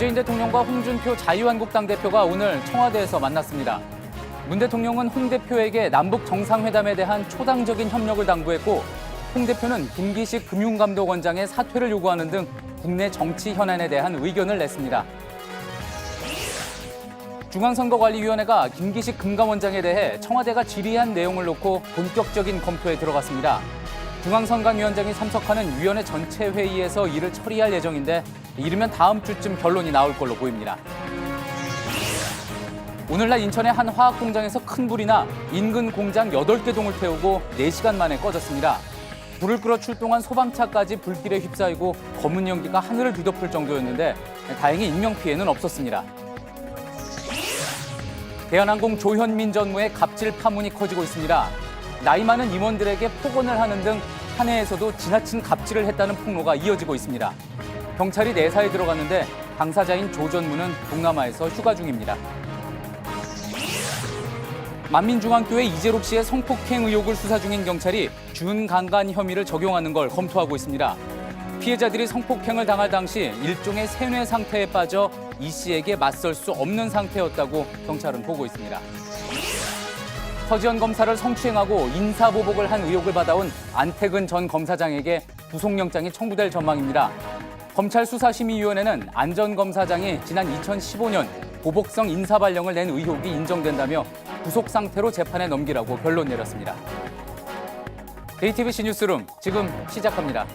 문재인 대통령과 홍준표 자유한국당 대표가 오늘 청와대에서 만났습니다. 문 대통령은 홍 대표에게 남북 정상회담에 대한 초당적인 협력을 당부했고, 홍 대표는 김기식 금융감독원장의 사퇴를 요구하는 등 국내 정치 현안에 대한 의견을 냈습니다. 중앙선거관리위원회가 김기식 금감원장에 대해 청와대가 질의한 내용을 놓고 본격적인 검토에 들어갔습니다. 중앙선관위원장이 참석하는 위원회 전체 회의에서 이를 처리할 예정인데 이르면 다음 주쯤 결론이 나올 걸로 보입니다. 오늘날 인천의 한 화학공장에서 큰 불이 나 인근 공장 8개 동을 태우고 4시간 만에 꺼졌습니다. 불을 끌어 출동한 소방차까지 불길에 휩싸이고 검은 연기가 하늘을 뒤덮을 정도였는데 다행히 인명피해는 없었습니다. 대한항공 조현민 전무의 갑질 파문이 커지고 있습니다. 나이 많은 임원들에게 폭언을 하는 등 한 해에서도 지나친 갑질을 했다는 폭로가 이어지고 있습니다. 경찰이 내사에 들어갔는데 당사자인 조 전무는 동남아에서 휴가 중입니다. 만민중앙교회 이재록 씨의 성폭행 의혹을 수사 중인 경찰이 준강간 혐의를 적용하는 걸 검토하고 있습니다. 피해자들이 성폭행을 당할 당시 일종의 세뇌 상태에 빠져 이 씨에게 맞설 수 없는 상태였다고 경찰은 보고 있습니다. 서지현 검사를 성추행하고 인사보복을 한 의혹을 받아온 안태근 전 검사장에게 구속영장이 청구될 전망입니다. 검찰 수사심의위원회는 안 전 검사장이 지난 2015년 보복성 인사발령을 낸 의혹이 인정된다며 구속 상태로 재판에 넘기라고 결론 내렸습니다. JTBC 뉴스룸 지금 시작합니다.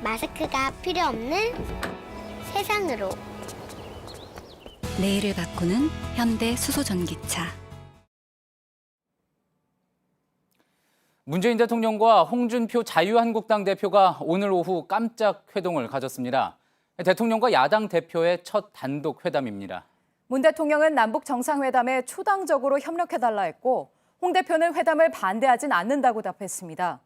마스크가 필요 없는 세상으로. 내일을 바꾸는 현대 수소전기차. 문재인 대통령과 홍준표 자유한국당 대표가 오늘 오후 깜짝 회동을 가졌습니다. 대통령과 야당 대표의 첫 단독 회담입니다. 문 대통령은 남북 정상회담에 초당적으로 협력해달라 했고, 홍 대표는 회담을 반대하진 않는다고 답했습니다.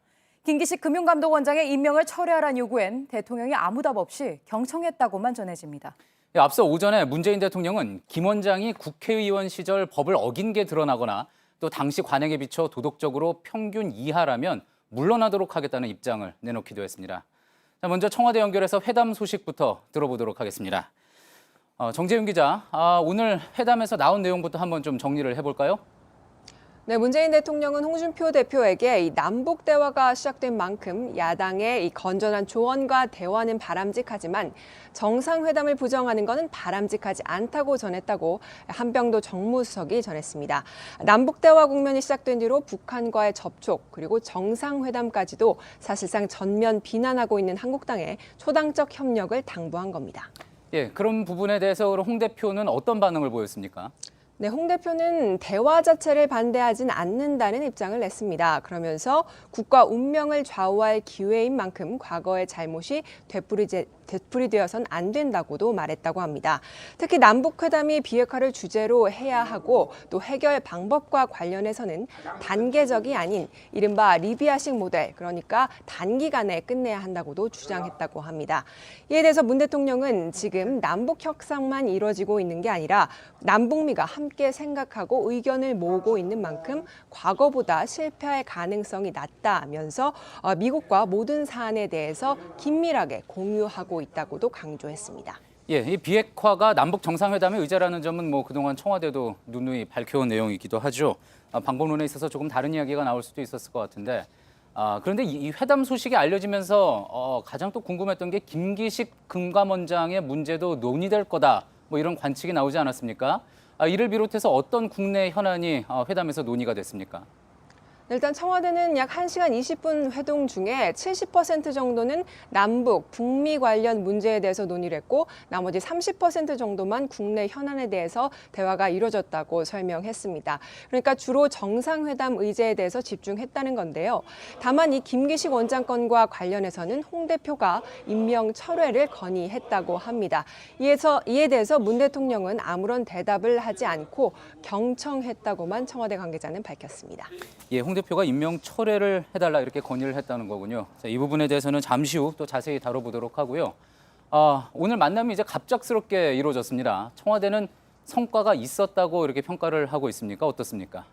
김기식 금융감독원장의 임명을 철회하라는 요구엔 대통령이 아무 답 없이 경청했다고만 전해집니다. 앞서 오전에 문재인 대통령은 김 원장이 국회의원 시절 법을 어긴 게 드러나거나 또 당시 관행에 비춰 도덕적으로 평균 이하라면 물러나도록 하겠다는 입장을 내놓기도 했습니다. 자, 먼저 청와대 연결해서 회담 소식부터 들어보도록 하겠습니다. 정재윤 기자, 오늘 회담에서 나온 내용부터 한번 좀 정리를 해볼까요? 네, 문재인 대통령은 홍준표 대표에게 이 남북 대화가 시작된 만큼 야당의 이 건전한 조언과 대화는 바람직하지만 정상회담을 부정하는 것은 바람직하지 않다고 전했다고 한병도 정무수석이 전했습니다. 남북 대화 국면이 시작된 뒤로 북한과의 접촉 그리고 정상회담까지도 사실상 전면 비난하고 있는 한국당에 초당적 협력을 당부한 겁니다. 예, 그런 부분에 대해서 홍 대표는 어떤 반응을 보였습니까? 네, 홍 대표는 대화 자체를 반대하진 않는다는 입장을 냈습니다. 그러면서 국가 운명을 좌우할 기회인 만큼 과거의 잘못이 되풀이되어선 안 된다고도 말했다고 합니다. 특히 남북회담이 비핵화를 주제로 해야 하고 또 해결 방법과 관련해서는 단계적이 아닌 이른바 리비아식 모델, 그러니까 단기간에 끝내야 한다고도 주장했다고 합니다. 이에 대해서 문 대통령은 지금 남북 협상만 이뤄지고 있는 게 아니라 남북미가 함께 생각하고 의견을 모으고 있는 만큼 과거보다 실패할 가능성이 낮다면서 미국과 모든 사안에 대해서 긴밀하게 공유하고 있다고도 강조했습니다. 예, 이 비핵화가 남북 정상회담의 의제라는 점은 그동안 청와대도 누누이 밝혀온 내용이기도 하죠. 방법론에 있어서 조금 다른 이야기가 나올 수도 있었을 것 같은데, 그런데 이 회담 소식이 알려지면서 가장 또 궁금했던 게 김기식 금감원장의 문제도 논의될 거다, 이런 관측이 나오지 않았습니까? 이를 비롯해서 어떤 국내 현안이 회담에서 논의가 됐습니까? 일단 청와대는 약 1시간 20분 회동 중에 70% 정도는 남북, 북미 관련 문제에 대해서 논의를 했고 나머지 30% 정도만 국내 현안에 대해서 대화가 이루어졌다고 설명했습니다. 그러니까 주로 정상회담 의제에 대해서 집중했다는 건데요. 다만 이 김기식 원장 건과 관련해서는 홍 대표가 임명 철회를 건의했다고 합니다. 이에 대해서 문 대통령은 아무런 대답을 하지 않고 경청했다고만 청와대 관계자는 밝혔습니다. 예, 홍 대표가 임명 철회를 해달라 이렇게 건의를 했다는 거군요. 자, 이 부분에 대해서는 잠시 후 또 자세히 다뤄보도록 하고요. 오늘 만남이 이제 갑작스럽게 이루어졌습니다. 청와대는 성과가 있었다고 이렇게 평가를 하고 있습니까? 어떻습니까?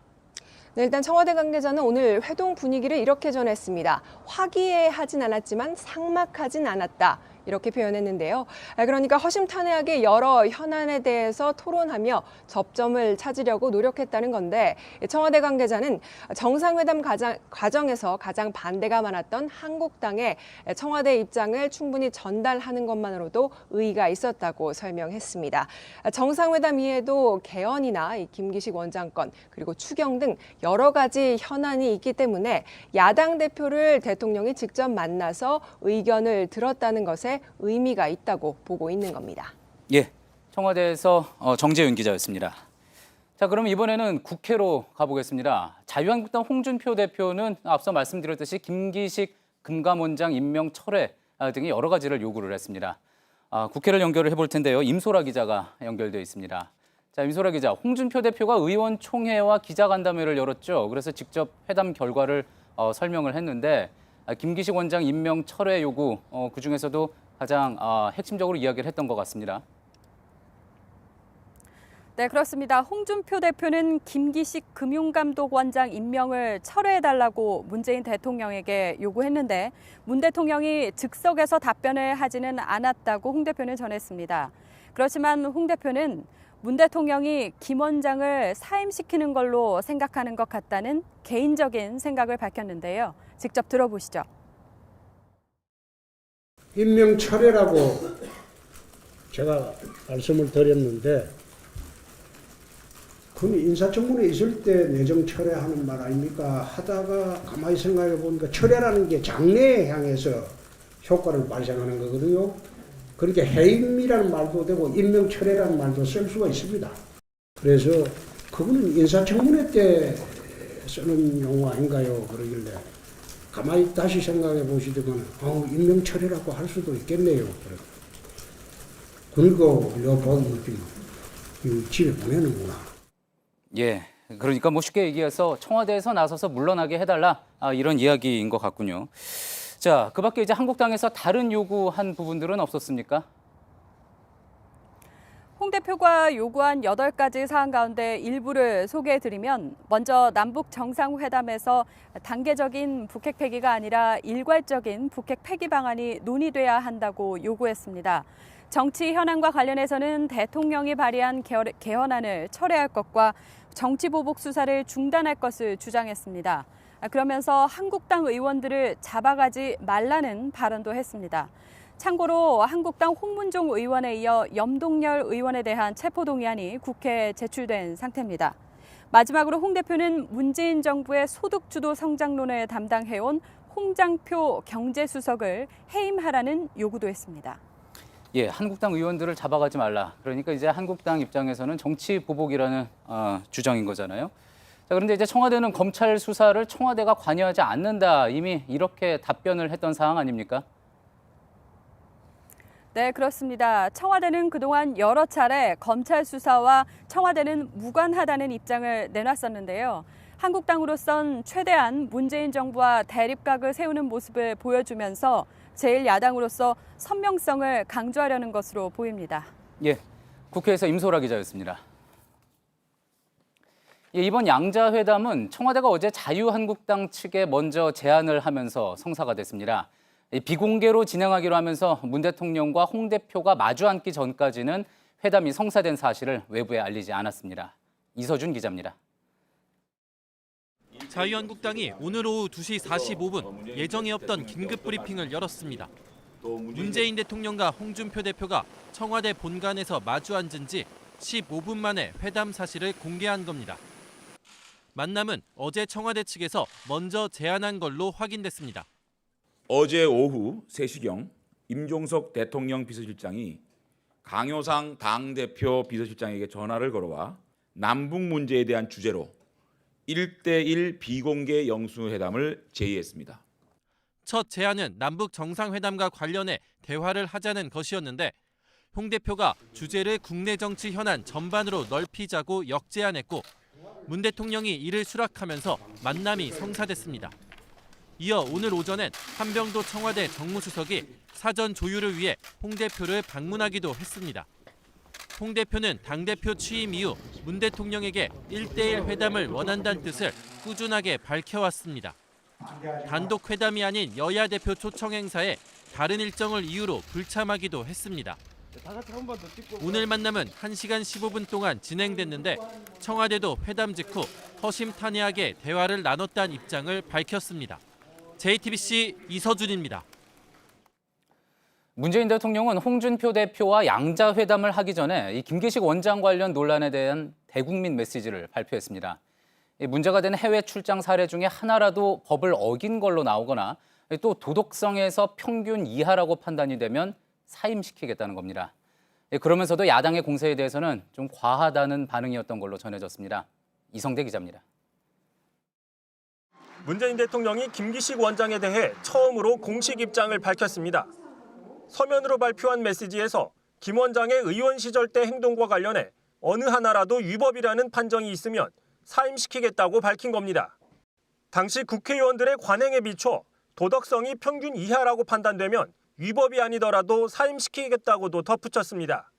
네, 일단 청와대 관계자는 오늘 회동 분위기를 이렇게 전했습니다. 화기애애하진 않았지만 삭막하진 않았다. 이렇게 표현했는데요. 그러니까 허심탄회하게 여러 현안에 대해서 토론하며 접점을 찾으려고 노력했다는 건데, 청와대 관계자는 정상회담 과정에서 가장 반대가 많았던 한국당에 청와대 입장을 충분히 전달하는 것만으로도 의의가 있었다고 설명했습니다. 정상회담 이후에도 개헌이나 김기식 원장 건, 그리고 추경 등 여러 가지 현안이 있기 때문에 야당 대표를 대통령이 직접 만나서 의견을 들었다는 것에 의미가 있다고 보고 있는 겁니다. 예, 청와대에서 정재윤 기자였습니다. 자, 그럼 이번에는 국회로 가보겠습니다. 자유한국당 홍준표 대표는 앞서 말씀드렸듯이 김기식 금감원장 임명 철회 등의 여러 가지를 요구를 했습니다. 국회를 연결을 해볼 텐데요. 임소라 기자가 연결되어 있습니다. 자, 임소라 기자, 홍준표 대표가 의원총회와 기자간담회를 열었죠. 그래서 직접 회담 결과를 설명을 했는데 김기식 원장 임명 철회 요구 그중에서도 가장 핵심적으로 이야기를 했던 것 같습니다. 네, 그렇습니다. 홍준표 대표는 김기식 금융감독원장 임명을 철회해달라고 문재인 대통령에게 요구했는데 문 대통령이 즉석에서 답변을 하지는 않았다고 홍 대표는 전했습니다. 그렇지만 홍 대표는 문 대통령이 김 원장을 사임시키는 걸로 생각하는 것 같다는 개인적인 생각을 밝혔는데요. 직접 들어보시죠. 임명 철회라고 제가 말씀을 드렸는데 그건 인사청문회 있을 때 내정 철회하는 말 아닙니까? 하다가 가만히 생각해 보니까 철회라는 게 장래에 향해서 효과를 발생하는 거거든요. 그러니까 해임이라는 말도 되고 임명 철회라는 말도 쓸 수가 있습니다. 그래서 그거는 인사청문회 때 쓰는 용어 아닌가요? 그러길래 가만히 다시 생각해 보시더만 임명 철회라고 할 수도 있겠네요. 그리고 보기 집에 보내는구나. 예, 그러니까 뭐 쉽게 얘기해서 청와대에서 나서서 물러나게 해달라 이런 이야기인 것 같군요. 자, 그 밖에 이제 한국당에서 다른 요구한 부분들은 없었습니까? 홍 대표가 요구한 8가지 사안 가운데 일부를 소개해드리면 먼저 남북 정상회담에서 단계적인 북핵 폐기가 아니라 일괄적인 북핵 폐기 방안이 논의돼야 한다고 요구했습니다. 정치 현안과 관련해서는 대통령이 발의한 개헌안을 철회할 것과 정치보복 수사를 중단할 것을 주장했습니다. 그러면서 한국당 의원들을 잡아가지 말라는 발언도 했습니다. 참고로 한국당 홍문종 의원에 이어 염동열 의원에 대한 체포동의안이 국회에 제출된 상태입니다. 마지막으로 홍 대표는 문재인 정부의 소득주도 성장론을 담당해온 홍장표 경제수석을 해임하라는 요구도 했습니다. 예, 한국당 의원들을 잡아가지 말라. 그러니까 이제 한국당 입장에서는 정치 보복이라는 주장인 거잖아요. 자, 그런데 이제 청와대는 검찰 수사를 청와대가 관여하지 않는다. 이미 이렇게 답변을 했던 사항 아닙니까? 네, 그렇습니다. 청와대는 그동안 여러 차례 검찰 수사와 청와대는 무관하다는 입장을 내놨었는데요. 한국당으로선 최대한 문재인 정부와 대립각을 세우는 모습을 보여주면서 제1야당으로서 선명성을 강조하려는 것으로 보입니다. 예, 국회에서 임소라 기자였습니다. 예, 이번 양자회담은 청와대가 어제 자유한국당 측에 먼저 제안을 하면서 성사가 됐습니다. 비공개로 진행하기로 하면서 문 대통령과 홍 대표가 마주 앉기 전까지는 회담이 성사된 사실을 외부에 알리지 않았습니다. 이서준 기자입니다. 자유한국당이 오늘 오후 2시 45분 예정에 없던 긴급 브리핑을 열었습니다. 문재인 대통령과 홍준표 대표가 청와대 본관에서 마주 앉은 지 15분 만에 회담 사실을 공개한 겁니다. 만남은 어제 청와대 측에서 먼저 제안한 걸로 확인됐습니다. 어제 오후 3시경 임종석 대통령 비서실장이 강효상 당대표 비서실장에게 전화를 걸어와 남북 문제에 대한 주제로 1대1 비공개 영수회담을 제의했습니다. 첫 제안은 남북 정상회담과 관련해 대화를 하자는 것이었는데 홍 대표가 주제를 국내 정치 현안 전반으로 넓히자고 역제안했고 문 대통령이 이를 수락하면서 만남이 성사됐습니다. 이어 오늘 오전엔 한병도 청와대 정무수석이 사전 조율을 위해 홍 대표를 방문하기도 했습니다. 홍 대표는 당대표 취임 이후 문 대통령에게 1대1 회담을 원한다는 뜻을 꾸준하게 밝혀왔습니다. 단독 회담이 아닌 여야 대표 초청 행사에 다른 일정을 이유로 불참하기도 했습니다. 오늘 만남은 1시간 15분 동안 진행됐는데 청와대도 회담 직후 허심탄회하게 대화를 나눴다는 입장을 밝혔습니다. JTBC 이서준입니다. 문재인 대통령은 홍준표 대표와 양자회담을 하기 전에 이 김기식 원장 관련 논란에 대한 대국민 메시지를 발표했습니다. 문제가 된 해외 출장 사례 중에 하나라도 법을 어긴 걸로 나오거나 또 도덕성에서 평균 이하라고 판단이 되면 사임시키겠다는 겁니다. 그러면서도 야당의 공세에 대해서는 좀 과하다는 반응이었던 걸로 전해졌습니다. 이성대 기자입니다. 문재인 대통령이 김기식 원장에 대해 처음으로 공식 입장을 밝혔습니다. 서면으로 발표한 메시지에서 김 원장의 의원 시절 때 행동과 관련해 어느 하나라도 위법이라는 판정이 있으면 사임시키겠다고 밝힌 겁니다. 당시 국회의원들의 관행에 비춰 도덕성이 평균 이하라고 판단되면 위법이 아니더라도 사임시키겠다고도 덧붙였습니다.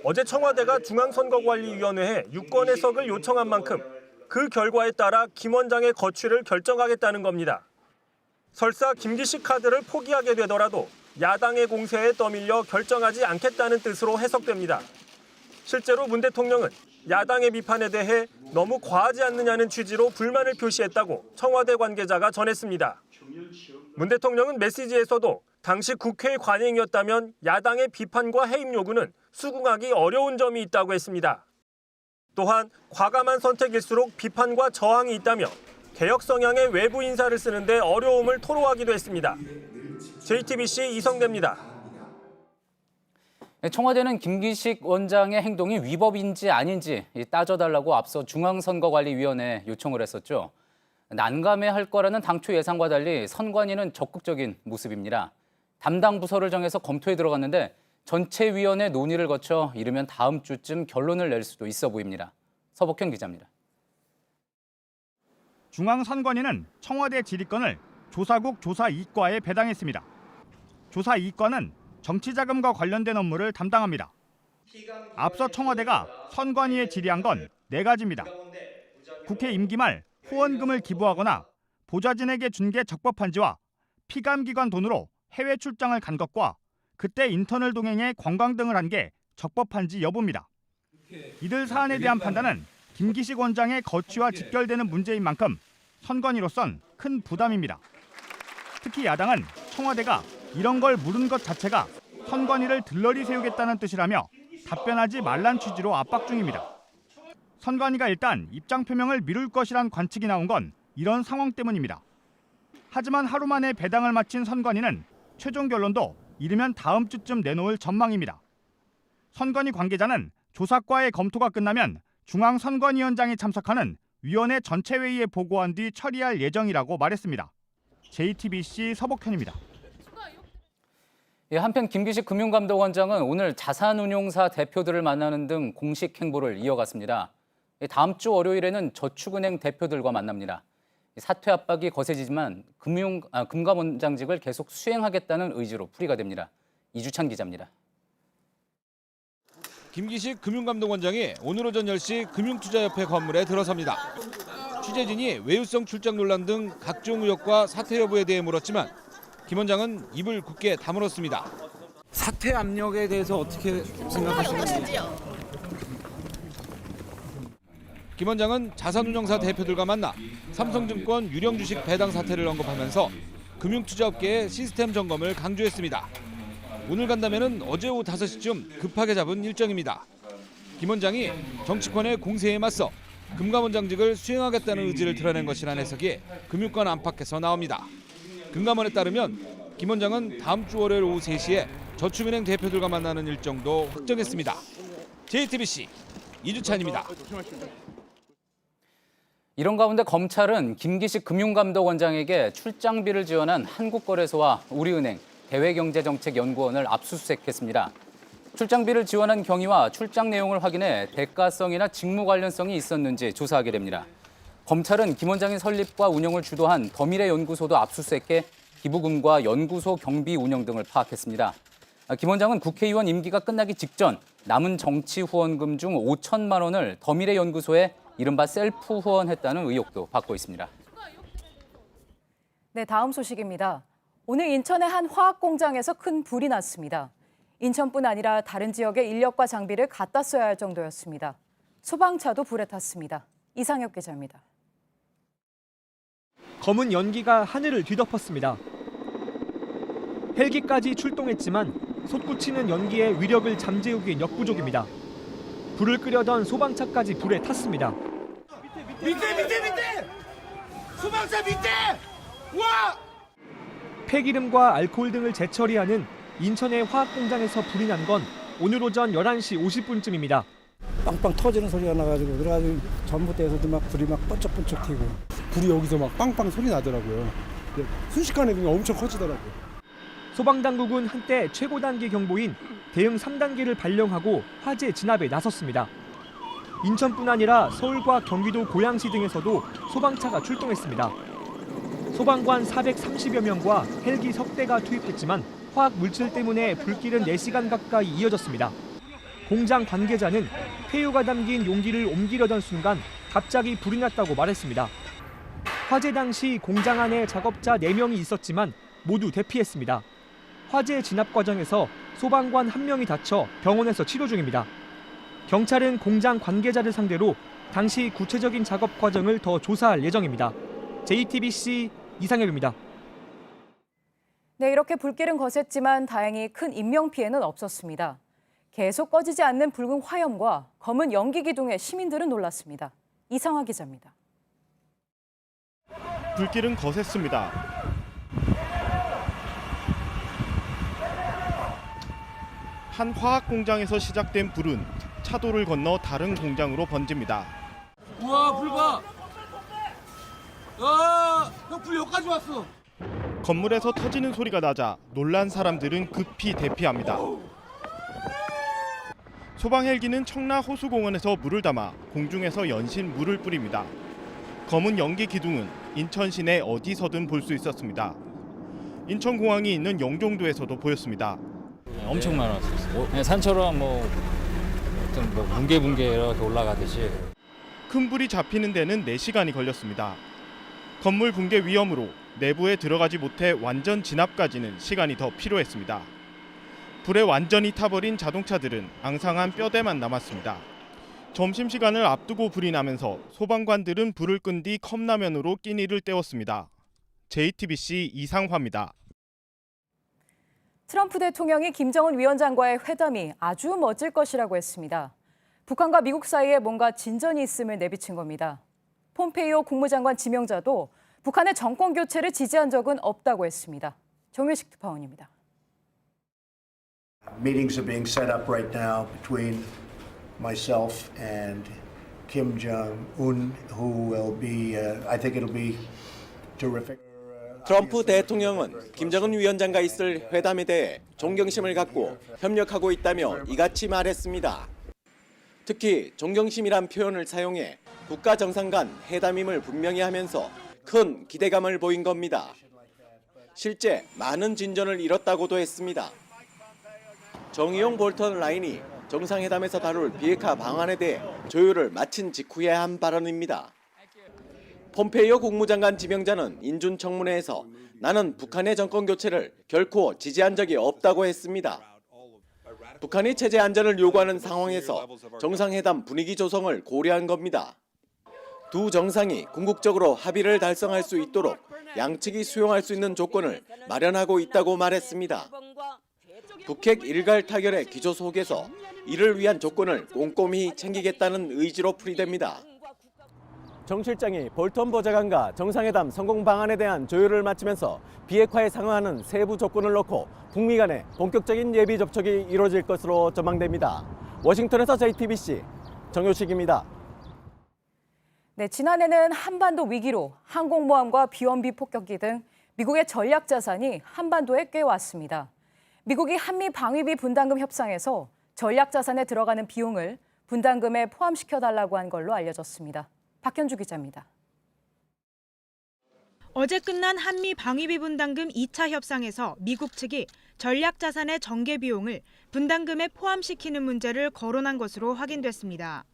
어제 청와대가 중앙선거관리위원회에 유권 해석을 요청한 만큼 그 결과에 따라 김 원장의 거취를 결정하겠다는 겁니다. 설사 김기식 카드를 포기하게 되더라도 야당의 공세에 떠밀려 결정하지 않겠다는 뜻으로 해석됩니다. 실제로 문 대통령은 야당의 비판에 대해 너무 과하지 않느냐는 취지로 불만을 표시했다고 청와대 관계자가 전했습니다. 문 대통령은 메시지에서도 당시 국회의 관행이었다면 야당의 비판과 해임 요구는 수긍하기 어려운 점이 있다고 했습니다. 또한 과감한 선택일수록 비판과 저항이 있다며 개혁 성향의 외부 인사를 쓰는데 어려움을 토로하기도 했습니다. JTBC 이성대입니다. 청와대는 김기식 원장의 행동이 위법인지 아닌지 따져달라고 앞서 중앙선거관리위원회에 요청을 했었죠. 난감해할 거라는 당초 예상과 달리 선관위는 적극적인 모습입니다. 담당 부서를 정해서 검토에 들어갔는데 전체위원회 논의를 거쳐 이르면 다음 주쯤 결론을 낼 수도 있어 보입니다. 서복현 기자입니다. 중앙선관위는 청와대 질의권을 조사국 조사2과에 배당했습니다. 조사2과는 정치자금과 관련된 업무를 담당합니다. 앞서 청와대가 선관위에 질의한 건 4가지입니다. 국회 임기 말 후원금을 기부하거나 보좌진에게 준 게 적법한지와 피감기관 돈으로 해외 출장을 간 것과 그때 인턴을 동행해 관광 등을 한 게 적법한지 여부입니다. 이들 사안에 대한 판단은 김기식 원장의 거취와 직결되는 문제인 만큼 선관위로선 큰 부담입니다. 특히 야당은 청와대가 이런 걸 물은 것 자체가 선관위를 들러리 세우겠다는 뜻이라며 답변하지 말란 취지로 압박 중입니다. 선관위가 일단 입장 표명을 미룰 것이란 관측이 나온 건 이런 상황 때문입니다. 하지만 하루 만에 배당을 마친 선관위는 최종 결론도 이르면 다음 주쯤 내놓을 전망입니다. 선관위 관계자는 조사과의 검토가 끝나면 중앙선관위원장이 참석하는 위원회 전체 회의에 보고한 뒤 처리할 예정이라고 말했습니다. JTBC 서복현입니다. 한편 김기식 금융감독원장은 오늘 자산운용사 대표들을 만나는 등 공식 행보를 이어갔습니다. 다음 주 월요일에는 저축은행 대표들과 만납니다. 사퇴 압박이 거세지지만 금감원장직을 계속 수행하겠다는 의지로 풀이가 됩니다. 이주찬 기자입니다. 김기식 금융감독원장이 오늘 오전 10시 금융투자협회 건물에 들어섭니다. 취재진이 외유성 출장 논란 등 각종 의혹과 사퇴 여부에 대해 물었지만 김 원장은 입을 굳게 다물었습니다. 사퇴 압력에 대해서 어떻게 생각하시는지? 김 원장은 자산운용사 대표들과 만나 삼성증권 유령 주식 배당 사태를 언급하면서 금융투자업계의 시스템 점검을 강조했습니다. 오늘 간담회는 어제 오후 5시쯤 급하게 잡은 일정입니다. 김 원장이 정치권의 공세에 맞서 금감원장직을 수행하겠다는 의지를 드러낸 것이라는 해석이 금융권 안팎에서 나옵니다. 금감원에 따르면 김 원장은 다음 주 월요일 오후 3시에 저축은행 대표들과 만나는 일정도 확정했습니다. JTBC 이주찬입니다. 이런 가운데 검찰은 김기식 금융감독원장에게 출장비를 지원한 한국거래소와 우리은행, 대외경제정책연구원을 압수수색했습니다. 출장비를 지원한 경위와 출장 내용을 확인해 대가성이나 직무 관련성이 있었는지 조사하게 됩니다. 검찰은 김 원장의 설립과 운영을 주도한 더미래 연구소도 압수수색해 기부금과 연구소 경비 운영 등을 파악했습니다. 김 원장은 국회의원 임기가 끝나기 직전 남은 정치 후원금 중 5천만 원을 더미래연구소에 이른바 셀프 후원했다는 의혹도 받고 있습니다. 네, 다음 소식입니다. 오늘 인천의 한 화학 공장에서 큰 불이 났습니다. 인천뿐 아니라 다른 지역의 인력과 장비를 갖다 써야 할 정도였습니다. 소방차도 불에 탔습니다. 이상혁 기자입니다. 검은 연기가 하늘을 뒤덮었습니다. 헬기까지 출동했지만 솟구치는 연기의 위력을 잠재우기엔 역부족입니다. 불을 끄려던 소방차까지 불에 탔습니다. 밑에! 소방차 밑에! 와! 폐기름과 알코올 등을 재처리하는 인천의 화학 공장에서 불이 난 건 오늘 오전 11시 50분쯤입니다. 빵빵 터지는 소리가 나가지고 그래가지고 전봇대에서도 막 불이 막 번쩍번쩍 튀고 불이 여기서 막 빵빵 소리 나더라고요. 순식간에 그냥 엄청 커지더라고요. 소방당국은 한때 최고 단계 경보인 대응 3단계를 발령하고 화재 진압에 나섰습니다. 인천뿐 아니라 서울과 경기도 고양시 등에서도 소방차가 출동했습니다. 소방관 430여 명과 헬기 석 대가 투입됐지만 화학 물질 때문에 불길은 4시간 가까이 이어졌습니다. 공장 관계자는 폐유가 담긴 용기를 옮기려던 순간 갑자기 불이 났다고 말했습니다. 화재 당시 공장 안에 작업자 4명이 있었지만 모두 대피했습니다. 화재 진압 과정에서 소방관 1명이 다쳐 병원에서 치료 중입니다. 경찰은 공장 관계자를 상대로 당시 구체적인 작업 과정을 더 조사할 예정입니다. JTBC 이상혁입니다. 네, 이렇게 불길은 거셌지만 다행히 큰 인명피해는 없었습니다. 계속 꺼지지 않는 붉은 화염과 검은 연기 기둥에 시민들은 놀랐습니다. 이상화 기자입니다. 불길은 거셌습니다. 한 화학 공장에서 시작된 불은 차도를 건너 다른 공장으로 번집니다. 우와, 불 봐! 형, 불 여기까지 왔어! 건물에서 터지는 소리가 나자 놀란 사람들은 급히 대피합니다. 소방 헬기는 청라 호수공원에서 물을 담아 공중에서 연신 물을 뿌립니다. 검은 연기 기둥은 인천 시내 어디서든 볼 수 있었습니다. 인천공항이 있는 영종도에서도 보였습니다. 엄청 많았었어요. 산처럼 뭉게뭉게 이렇게 올라가듯이. 큰 불이 잡히는 데는 4시간이 걸렸습니다. 건물 붕괴 위험으로 내부에 들어가지 못해 완전 진압까지는 시간이 더 필요했습니다. 불에 완전히 타버린 자동차들은 앙상한 뼈대만 남았습니다. 점심시간을 앞두고 불이 나면서 소방관들은 불을 끈 뒤 컵라면으로 끼니를 때웠습니다. JTBC 이상화입니다. 트럼프 대통령이 김정은 위원장과의 회담이 아주 멋질 것이라고 했습니다. 북한과 미국 사이에 뭔가 진전이 있음을 내비친 겁니다. 폼페이오 국무장관 지명자도 북한의 정권 교체를 지지한 적은 없다고 했습니다. 정유식 특파원입니다. Meetings are being set up right now between myself and Kim Jong-un, who will be, I think it'll be terrific. 트럼프 대통령은 김정은 위원장과 있을 회담에 대해 존경심을 갖고 협력하고 있다며 이같이 말했습니다. 특히 존경심이란 표현을 사용해 국가 정상 간 회담임을 분명히 하면서 큰 기대감을 보인 겁니다. 실제 많은 진전을 이뤘다고도 했습니다. 정의용 볼턴 라인이 정상회담에서 다룰 비핵화 방안에 대해 조율을 마친 직후에 한 발언입니다. 폼페이오 국무장관 지명자는 인준청문회에서 나는 북한의 정권 교체를 결코 지지한 적이 없다고 했습니다. 북한이 체제 안전을 요구하는 상황에서 정상회담 분위기 조성을 고려한 겁니다. 두 정상이 궁극적으로 합의를 달성할 수 있도록 양측이 수용할 수 있는 조건을 마련하고 있다고 말했습니다. 북핵 일갈 타결의 기조 속에서 이를 위한 조건을 꼼꼼히 챙기겠다는 의지로 풀이됩니다. 정 실장이 볼턴 보좌관과 정상회담 성공 방안에 대한 조율을 마치면서 비핵화에 상응하는 세부 조건을 놓고 북미 간의 본격적인 예비 접촉이 이루어질 것으로 전망됩니다. 워싱턴에서 JTBC 정효식입니다. 네, 지난해는 한반도 위기로 항공모함과 비원비 폭격기 등 미국의 전략 자산이 한반도에 꿰왔습니다. 미국이 한미 방위비 분담금 협상에서 전략 자산에 들어가는 비용을 분담금에 포함시켜달라고 한 걸로 알려졌습니다. 박현주 기자입니다. 어제 끝난 한미 방위비 분담금 2차 협상에서 미국 측이 전략자산의 정계 비용을 분담금에 포함시키는 문제를 거론한 것으로 확인됐습니다.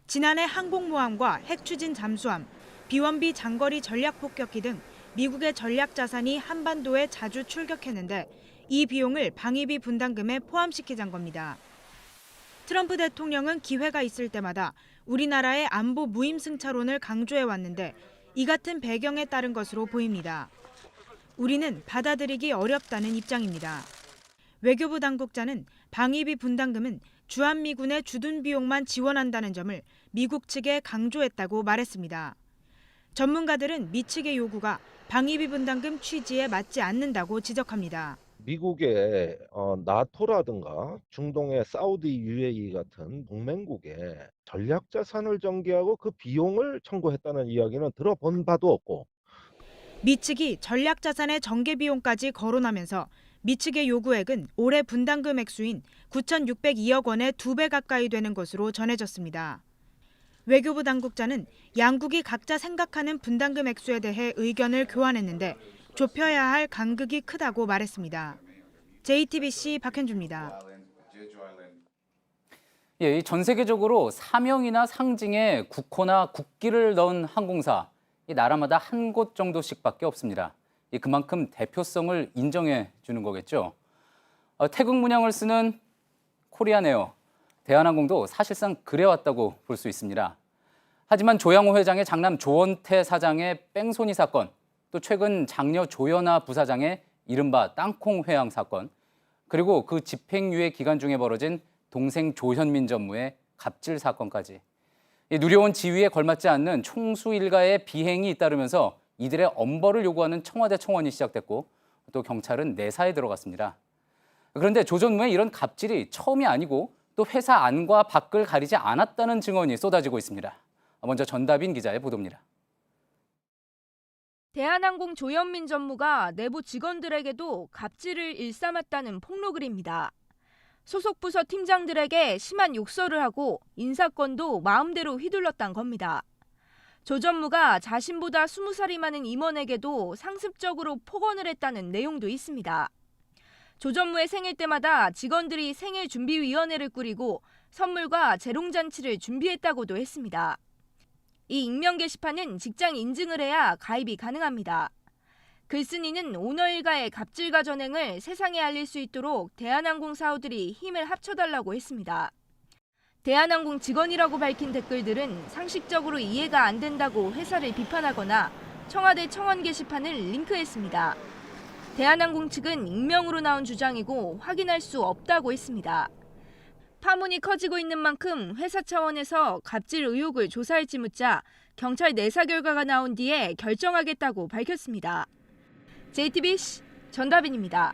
지난해 항공모함과 핵추진 잠수함, 비원비 장거리 전략폭격기 등 미국의 전략자산이 한반도에 자주 출격했는데 이 비용을 방위비 분담금에 포함시키자는 겁니다. 트럼프 대통령은 기회가 있을 때마다 우리나라의 안보 무임승차론을 강조해왔는데 이 같은 배경에 따른 것으로 보입니다. 우리는 받아들이기 어렵다는 입장입니다. 외교부 당국자는 방위비 분담금은 주한미군의 주둔 비용만 지원한다는 점을 미국 측에 강조했다고 말했습니다. 전문가들은 미 측의 요구가 방위비 분담금 취지에 맞지 않는다고 지적합니다. 미국의 나토라든가 중동의 사우디 UAE 같은 동맹국에 전략자산을 전개하고 그 비용을 청구했다는 이야기는 들어본 바도 없고, 미 측이 전략자산의 전개 비용까지 거론하면서 미 측의 요구액은 올해 분담금 액수인 9,602억 원의 2배 가까이 되는 것으로 전해졌습니다. 외교부 당국자는 양국이 각자 생각하는 분담금 액수에 대해 의견을 교환했는데 좁혀야 할 간극이 크다고 말했습니다. JTBC 박현주입니다. 예, 전 세계적으로 사명이나 상징에 국호나 국기를 넣은 항공사, 이 나라마다 한 곳 정도씩밖에 없습니다. 그만큼 대표성을 인정해 주는 거겠죠. 태극 문양을 쓰는 코리안에어, 대한항공도 사실상 그래왔다고 볼 수 있습니다. 하지만 조양호 회장의 장남 조원태 사장의 뺑소니 사건, 또 최근 장녀 조연아 부사장의 이른바 땅콩 회항 사건, 그리고 그 집행유예 기간 중에 벌어진 동생 조현민 전무의 갑질 사건까지 누려온 지위에 걸맞지 않는 총수 일가의 비행이 잇따르면서 이들의 엄벌을 요구하는 청와대 청원이 시작됐고 또 경찰은 내사에 들어갔습니다. 그런데 조 전무의 이런 갑질이 처음이 아니고 또 회사 안과 밖을 가리지 않았다는 증언이 쏟아지고 있습니다. 먼저 전다빈 기자의 보도입니다. 대한항공 조현민 전무가 내부 직원들에게도 갑질을 일삼았다는 폭로글입니다. 소속 부서 팀장들에게 심한 욕설을 하고 인사권도 마음대로 휘둘렀단 겁니다. 조 전무가 자신보다 20살이 많은 임원에게도 상습적으로 폭언을 했다는 내용도 있습니다. 조 전무의 생일 때마다 직원들이 생일 준비위원회를 꾸리고 선물과 재롱잔치를 준비했다고도 했습니다. 이 익명 게시판은 직장 인증을 해야 가입이 가능합니다. 글쓴이는 오너 일가의 갑질과 전횡을 세상에 알릴 수 있도록 대한항공 사우들이 힘을 합쳐달라고 했습니다. 대한항공 직원이라고 밝힌 댓글들은 상식적으로 이해가 안 된다고 회사를 비판하거나 청와대 청원 게시판을 링크했습니다. 대한항공 측은 익명으로 나온 주장이고 확인할 수 없다고 했습니다. 파문이 커지고 있는 만큼 회사 차원에서 갑질 의혹을 조사할지 묻자 경찰 내사 결과가 나온 뒤에 결정하겠다고 밝혔습니다. JTBC 전다빈입니다.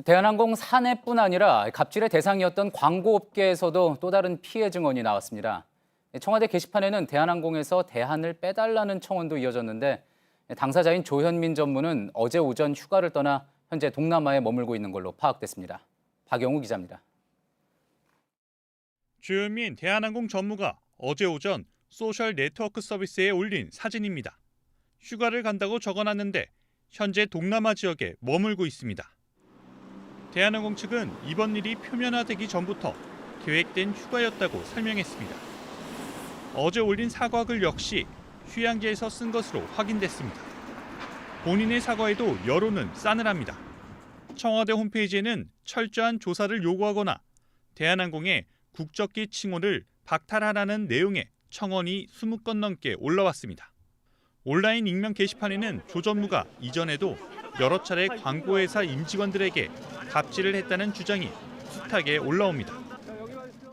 대한항공 사내뿐 아니라 갑질의 대상이었던 광고업계에서도 또 다른 피해 증언이 나왔습니다. 청와대 게시판에는 대한항공에서 대안을 빼달라는 청원도 이어졌는데 당사자인 조현민 전무는 어제 오전 휴가를 떠나 현재 동남아에 머물고 있는 걸로 파악됐습니다. 박영우 기자입니다. 조현민 대한항공 전무가 어제 오전 소셜 네트워크 서비스에 올린 사진입니다. 휴가를 간다고 적어놨는데 현재 동남아 지역에 머물고 있습니다. 대한항공 측은 이번 일이 표면화되기 전부터 계획된 휴가였다고 설명했습니다. 어제 올린 사과글 역시 휴양지에서 쓴 것으로 확인됐습니다. 본인의 사과에도 여론은 싸늘합니다. 청와대 홈페이지에는 철저한 조사를 요구하거나 대한항공의 국적기 칭호를 박탈하라는 내용의 청원이 20건 넘게 올라왔습니다. 온라인 익명 게시판에는 조 전무가 이전에도 여러 차례 광고회사 임직원들에게 갑질을 했다는 주장이 숱하게 올라옵니다.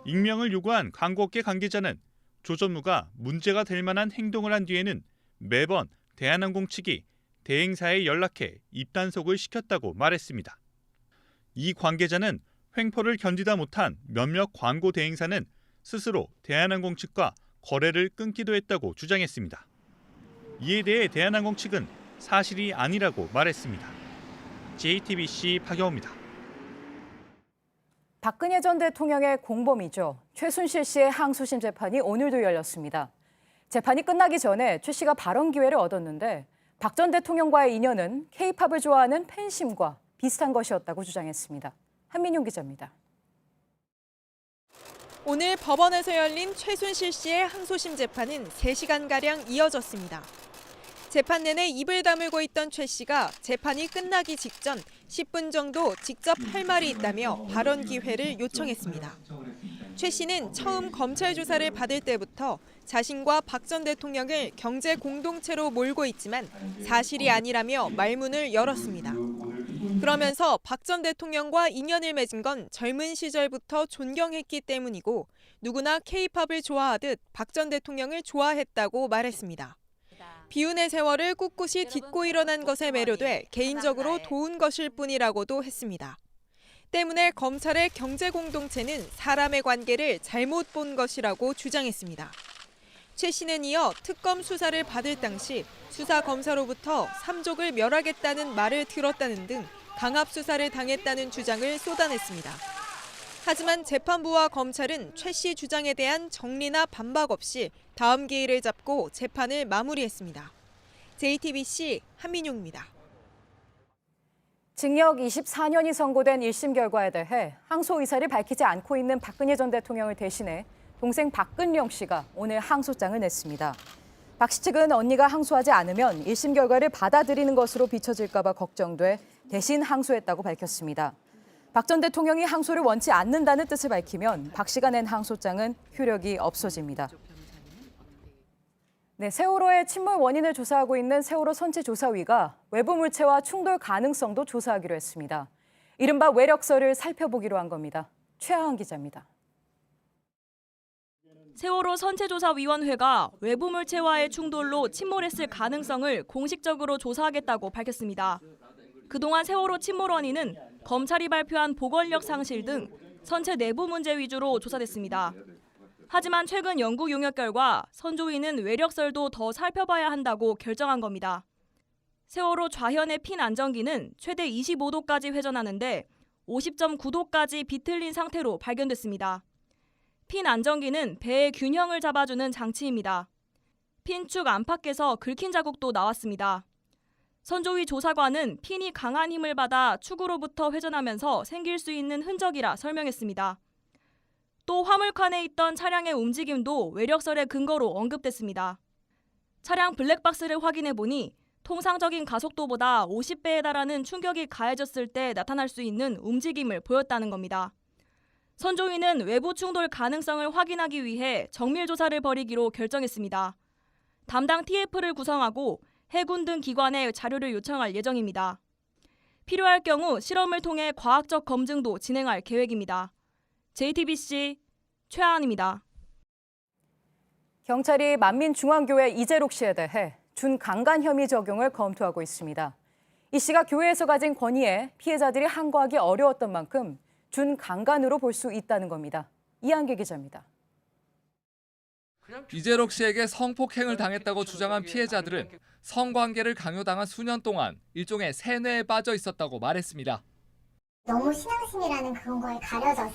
익명을 요구한 광고업계 관계자는 조 전무가 문제가 될 만한 행동을 한 뒤에는 매번 대한항공 측이 대행사에 연락해 입단속을 시켰다고 말했습니다. 이 관계자는 횡포를 견디다 못한 몇몇 광고 대행사는 스스로 대한항공 측과 거래를 끊기도 했다고 주장했습니다. 이에 대해 대한항공 측은 사실이 아니라고 말했습니다. JTBC 박영우입니다. 박근혜 전 대통령의 공범이죠. 최순실 씨의 항소심 재판이 오늘도 열렸습니다. 재판이 끝나기 전에 최 씨가 발언 기회를 얻었는데 박 전 대통령과의 인연은 K-팝을 좋아하는 팬심과 비슷한 것이었다고 주장했습니다. 한민용 기자입니다. 오늘 법원에서 열린 최순실 씨의 항소심 재판은 3시간가량 이어졌습니다. 재판 내내 입을 다물고 있던 최 씨가 재판이 끝나기 직전 10분 정도 직접 할 말이 있다며 발언 기회를 요청했습니다. 최 씨는 처음 검찰 조사를 받을 때부터 자신과 박 전 대통령을 경제 공동체로 몰고 있지만 사실이 아니라며 말문을 열었습니다. 그러면서 박 전 대통령과 인연을 맺은 건 젊은 시절부터 존경했기 때문이고 누구나 K-팝을 좋아하듯 박 전 대통령을 좋아했다고 말했습니다. 비운의 세월을 꿋꿋이 딛고 일어난 것에 매료돼 개인적으로 도운 것일 뿐이라고도 했습니다. 때문에 검찰의 경제 공동체는 사람의 관계를 잘못 본 것이라고 주장했습니다. 최 씨는 이어 특검 수사를 받을 당시 수사 검사로부터 삼족을 멸하겠다는 말을 들었다는 등 강압 수사를 당했다는 주장을 쏟아냈습니다. 하지만 재판부와 검찰은 최 씨 주장에 대한 정리나 반박 없이 다음 기일을 잡고 재판을 마무리했습니다. JTBC 한민용입니다. 징역 24년이 선고된 1심 결과에 대해 항소 의사를 밝히지 않고 있는 박근혜 전 대통령을 대신해 동생 박근령 씨가 오늘 항소장을 냈습니다. 박 씨 측은 언니가 항소하지 않으면 1심 결과를 받아들이는 것으로 비춰질까 봐 걱정돼 대신 항소했다고 밝혔습니다. 박 전 대통령이 항소를 원치 않는다는 뜻을 밝히면 박 씨가 낸 항소장은 효력이 없어집니다. 네, 세월호의 침몰 원인을 조사하고 있는 세월호 선체조사위가 외부 물체와 충돌 가능성도 조사하기로 했습니다. 이른바 외력설을 살펴보기로 한 겁니다. 최하은 기자입니다. 세월호 선체조사위원회가 외부 물체와의 충돌로 침몰했을 가능성을 공식적으로 조사하겠다고 밝혔습니다. 그동안 세월호 침몰 원인은 검찰이 발표한 보건력 상실 등 선체 내부 문제 위주로 조사됐습니다. 하지만 최근 연구 용역 결과 선조위는 외력설도 더 살펴봐야 한다고 결정한 겁니다. 세월호 좌현의 핀 안정기는 최대 25도까지 회전하는데 50.9도까지 비틀린 상태로 발견됐습니다. 핀 안정기는 배의 균형을 잡아주는 장치입니다. 핀축 안팎에서 긁힌 자국도 나왔습니다. 선조위 조사관은 핀이 강한 힘을 받아 축으로부터 회전하면서 생길 수 있는 흔적이라 설명했습니다. 또 화물칸에 있던 차량의 움직임도 외력설의 근거로 언급됐습니다. 차량 블랙박스를 확인해 보니 통상적인 가속도보다 50배에 달하는 충격이 가해졌을 때 나타날 수 있는 움직임을 보였다는 겁니다. 선조위는 외부 충돌 가능성을 확인하기 위해 정밀 조사를 벌이기로 결정했습니다. 담당 TF를 구성하고 해군 등 기관에 자료를 요청할 예정입니다. 필요할 경우 실험을 통해 과학적 검증도 진행할 계획입니다. JTBC 최하은입니다. 경찰이 만민중앙교회 이재록 씨에 대해 준강간 혐의 적용을 검토하고 있습니다. 이 씨가 교회에서 가진 권위에 피해자들이 항거하기 어려웠던 만큼 준강간으로 볼 수 있다는 겁니다. 이한계 기자입니다. 이재록 씨에게 성폭행을 당했다고 주장한 피해자들은 성관계를 강요당한 수년 동안 일종의 세뇌에 빠져 있었다고 말했습니다. 너무 신앙심이라는 그런 거에 가려져서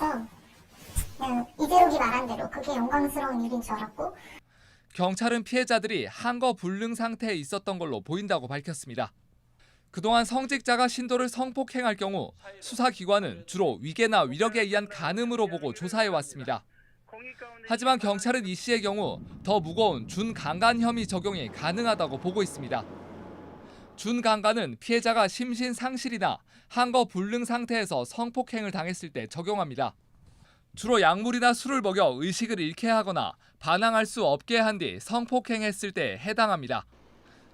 그냥 이재록이 말한 대로 그게 영광스러운 일인 줄 알았고. 경찰은 피해자들이 항거 불능 상태에 있었던 걸로 보인다고 밝혔습니다. 그동안 성직자가 신도를 성폭행할 경우 수사기관은 주로 위계나 위력에 의한 간음으로 보고 조사해왔습니다. 하지만 경찰은 이 씨의 경우 더 무거운 준강간 혐의 적용이 가능하다고 보고 있습니다. 준강간은 피해자가 심신 상실이나 항거 불능 상태에서 성폭행을 당했을 때 적용합니다. 주로 약물이나 술을 먹여 의식을 잃게 하거나 반항할 수 없게 한 뒤 성폭행했을 때 해당합니다.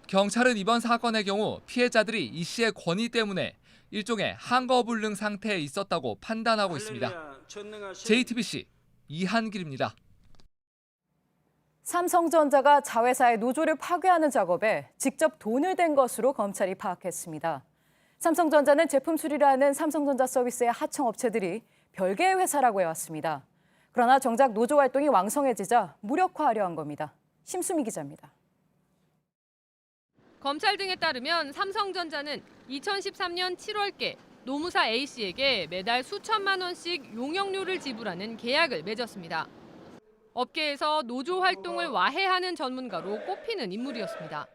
경찰은 이번 사건의 경우 피해자들이 이 씨의 권위 때문에 일종의 항거 불능 상태에 있었다고 판단하고 있습니다. JTBC 이한길입니다. 삼성전자가 자회사의 노조를 파괴하는 작업에 직접 돈을 댄 것으로 검찰이 파악했습니다. 삼성전자는 제품 수리를 하는 삼성전자 서비스의 하청업체들이 별개의 회사라고 해왔습니다. 그러나 정작 노조 활동이 왕성해지자 무력화하려 한 겁니다. 심수미 기자입니다. 검찰 등에 따르면 삼성전자는 2013년 7월께 노무사 A씨에게 매달 수천만 원씩 용역료를 지불하는 계약을 맺었습니다. 업계에서 노조 활동을 와해하는 전문가로 꼽히는 인물이었습니다.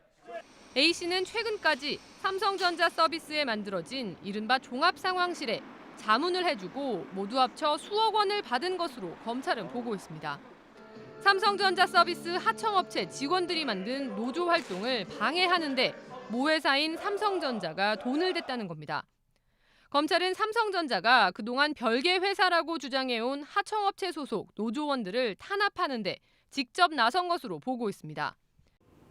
A씨는 최근까지 삼성전자 서비스에 만들어진 이른바 종합상황실에 자문을 해주고 모두 합쳐 수억 원을 받은 것으로 검찰은 보고 있습니다. 삼성전자 서비스 하청업체 직원들이 만든 노조 활동을 방해하는데 모회사인 삼성전자가 돈을 댔다는 겁니다. 검찰은 삼성전자가 그동안 별개 회사라고 주장해온 하청업체 소속 노조원들을 탄압하는데 직접 나선 것으로 보고 있습니다.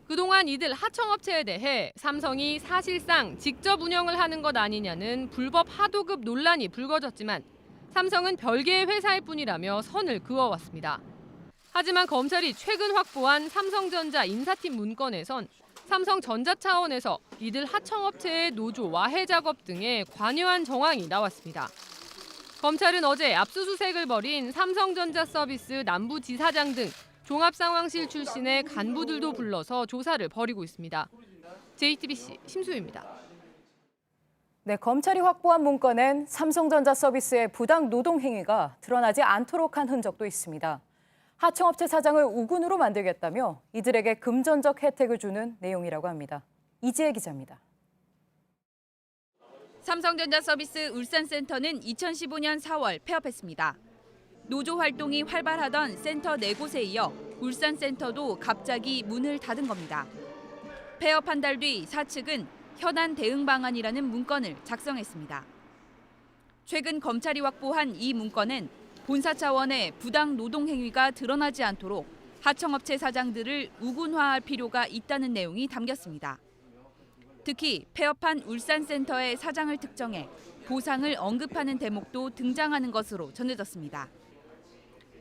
그동안 이들 하청업체에 대해 삼성이 사실상 직접 운영을 하는 것 아니냐는 불법 하도급 논란이 불거졌지만 삼성은 별개의 회사일 뿐이라며 선을 그어왔습니다. 하지만 검찰이 최근 확보한 삼성전자 인사팀 문건에선 삼성전자 차원에서 이들 하청업체의 노조 와해 작업 등에 관여한 정황이 나왔습니다. 검찰은 어제 압수수색을 벌인 삼성전자 서비스 남부지사장 등 종합상황실 출신의 간부들도 불러서 조사를 벌이고 있습니다. JTBC 심수희입니다. 네, 검찰이 확보한 문건엔 삼성전자 서비스의 부당 노동 행위가 드러나지 않도록 한 흔적도 있습니다. 하청업체 사장을 우군으로 만들겠다며 이들에게 금전적 혜택을 주는 내용이라고 합니다. 이지혜 기자입니다. 삼성전자 서비스 울산센터는 2015년 4월 폐업했습니다. 노조 활동이 활발하던 센터 4곳에 이어 울산센터도 갑자기 문을 닫은 겁니다. 폐업한 달 뒤 사측은 현안 대응 방안이라는 문건을 작성했습니다. 최근 검찰이 확보한 이 문건엔 본사 차원의 부당 노동 행위가 드러나지 않도록 하청업체 사장들을 우군화할 필요가 있다는 내용이 담겼습니다. 특히 폐업한 울산센터의 사장을 특정해 보상을 언급하는 대목도 등장하는 것으로 전해졌습니다.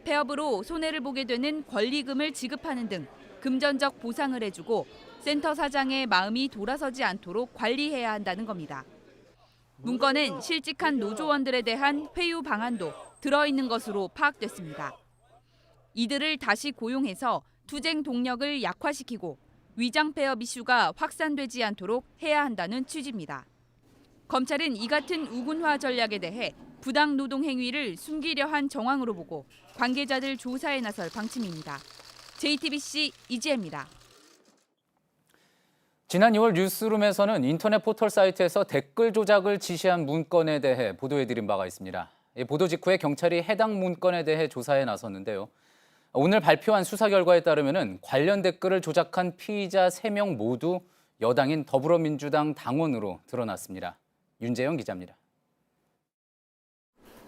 폐업으로 손해를 보게 되는 권리금을 지급하는 등 금전적 보상을 해주고 센터 사장의 마음이 돌아서지 않도록 관리해야 한다는 겁니다. 문건엔 실직한 노조원들에 대한 회유 방안도 들어있는 것으로 파악됐습니다. 이들을 다시 고용해서 투쟁 동력을 약화시키고 위장 폐업 이슈가 확산되지 않도록 해야 한다는 취지입니다. 검찰은 이 같은 우군화 전략에 대해 부당 노동 행위를 숨기려 한 정황으로 보고 관계자들 조사에 나설 방침입니다. JTBC 이지혜입니다. 지난 2월 뉴스룸에서는 인터넷 포털 사이트에서 댓글 조작을 지시한 문건에 대해 보도해드린 바가 있습니다. 보도 직후에 경찰이 해당 문건에 대해 조사에 나섰는데요. 오늘 발표한 수사 결과에 따르면 관련 댓글을 조작한 피의자 3명 모두 여당인 더불어민주당 당원으로 드러났습니다. 윤재영 기자입니다.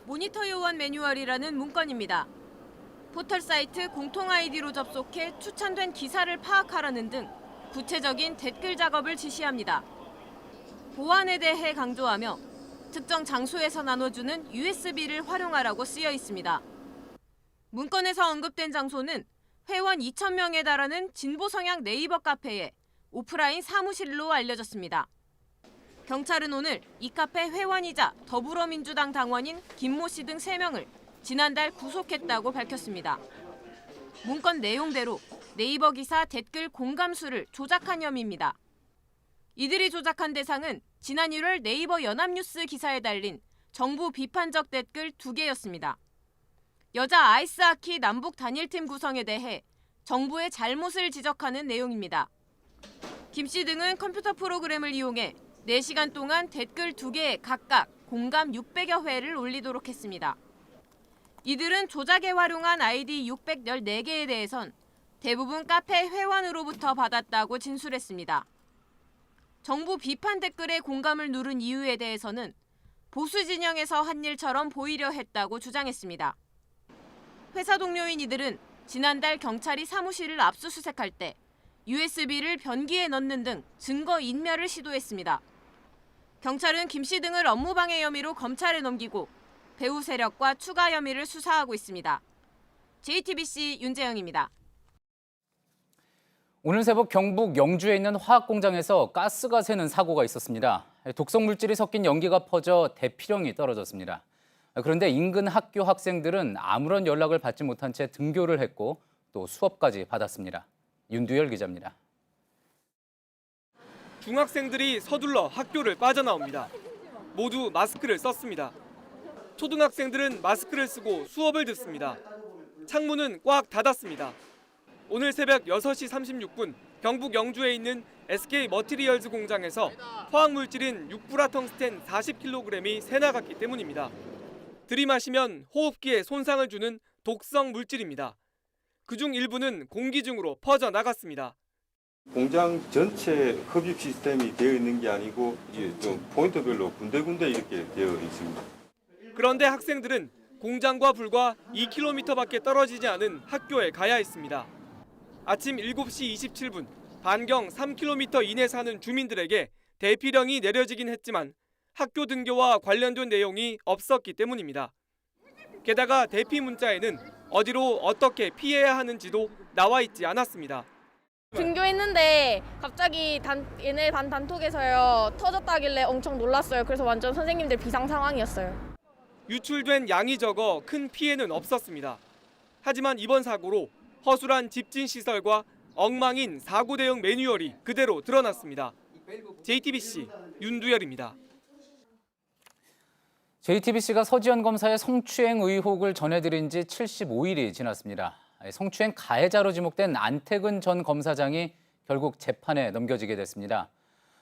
모니터 요원 매뉴얼이라는 문건입니다. 포털 사이트 공통 아이디로 접속해 추천된 기사를 파악하라는 등 구체적인 댓글 작업을 지시합니다. 보안에 대해 강조하며 특정 장소에서 나눠주는 USB를 활용하라고 쓰여 있습니다. 문건에서 언급된 장소는 회원 2,000명에 달하는 진보 성향 네이버 카페의 오프라인 사무실로 알려졌습니다. 경찰은 오늘 이 카페 회원이자 더불어민주당 당원인 김모 씨 등 3명을 지난달 구속했다고 밝혔습니다. 문건 내용대로 네이버 기사 댓글 공감수를 조작한 혐의입니다. 이들이 조작한 대상은 지난 1월 네이버 연합뉴스 기사에 달린 정부 비판적 댓글 2개였습니다. 여자 아이스하키 남북 단일팀 구성에 대해 정부의 잘못을 지적하는 내용입니다. 김 씨 등은 컴퓨터 프로그램을 이용해 4시간 동안 댓글 2개에 각각 공감 600여 회를 올리도록 했습니다. 이들은 조작에 활용한 아이디 614개에 대해선 대부분 카페 회원으로부터 받았다고 진술했습니다. 정부 비판 댓글에 공감을 누른 이유에 대해서는 보수 진영에서 한 일처럼 보이려 했다고 주장했습니다. 회사 동료인 이들은 지난달 경찰이 사무실을 압수수색할 때 USB를 변기에 넣는 등 증거 인멸을 시도했습니다. 경찰은 김 씨 등을 업무방해 혐의로 검찰에 넘기고 배후 세력과 추가 혐의를 수사하고 있습니다. JTBC 윤재영입니다. 오늘 새벽 경북 영주에 있는 화학공장에서 가스가 새는 사고가 있었습니다. 독성 물질이 섞인 연기가 퍼져 대피령이 떨어졌습니다. 그런데 인근 학교 학생들은 아무런 연락을 받지 못한 채 등교를 했고 또 수업까지 받았습니다. 윤두열 기자입니다. 중학생들이 서둘러 학교를 빠져나옵니다. 모두 마스크를 썼습니다. 초등학생들은 마스크를 쓰고 수업을 듣습니다. 창문은 꽉 닫았습니다. 오늘 새벽 6시 36분 경북 영주에 있는 SK 머티리얼즈 공장에서 화학물질인 육불화텅스텐 40kg이 새나갔기 때문입니다. 들이마시면 호흡기에 손상을 주는 독성 물질입니다. 그중 일부는 공기 중으로 퍼져나갔습니다. 공장 전체 흡입 시스템이 되어 있는 게 아니고 좀 포인트별로 군데군데 이렇게 되어 있습니다. 그런데 학생들은 공장과 불과 2km밖에 떨어지지 않은 학교에 가야 했습니다. 아침 7시 27분 반경 3km 이내 사는 주민들에게 대피령이 내려지긴 했지만 학교 등교와 관련된 내용이 없었기 때문입니다. 게다가 대피 문자에는 어디로 어떻게 피해야 하는지도 나와 있지 않았습니다. 등교했는데 갑자기 얘네 반 단톡에서요 터졌다길래 엄청 놀랐어요. 그래서 완전 선생님들 비상 상황이었어요. 유출된 양이 적어 큰 피해는 없었습니다. 하지만 이번 사고로 허술한 집진 시설과 엉망인 사고 대응 매뉴얼이 그대로 드러났습니다. JTBC 윤두열입니다. JTBC가 서지현 검사의 성추행 의혹을 전해드린 지 75일이 지났습니다. 성추행 가해자로 지목된 안태근 전 검사장이 결국 재판에 넘겨지게 됐습니다.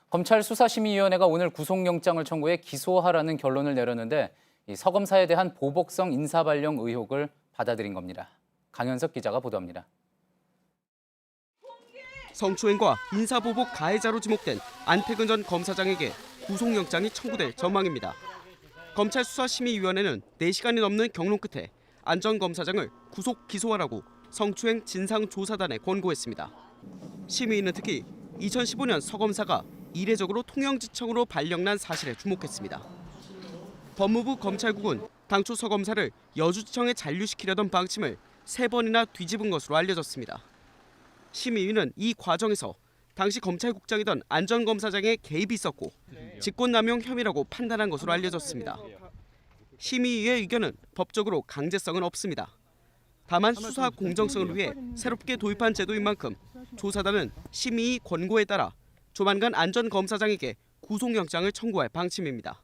검찰 수사심의위원회가 오늘 구속영장을 청구해 기소하라는 결론을 내렸는데 이 서 검사에 대한 보복성 인사발령 의혹을 받아들인 겁니다. 강현석 기자가 보도합니다. 성추행과 인사보복 가해자로 지목된 안태근 전 검사장에게 구속영장이 청구될 전망입니다. 검찰 수사심의위원회는 4시간이 넘는 경론 끝에 안 전 검사장을 구속 기소하라고 성추행 진상조사단에 권고했습니다. 심의위는 특히 2015년 서 검사가 이례적으로 통영지청으로 발령난 사실에 주목했습니다. 법무부 검찰국은 당초 서 검사를 여주지청에 잔류시키려던 방침을 3번이나 뒤집은 것으로 알려졌습니다. 심의위는 이 과정에서 당시 검찰국장이던 안 전 검사장의 개입이 있었고 직권남용 혐의라고 판단한 것으로 알려졌습니다. 심의위의 의견은 법적으로 강제성은 없습니다. 다만 수사 공정성을 위해 새롭게 도입한 제도인 만큼 조사단은 심의위 권고에 따라 조만간 안 전 검사장에게 구속영장을 청구할 방침입니다.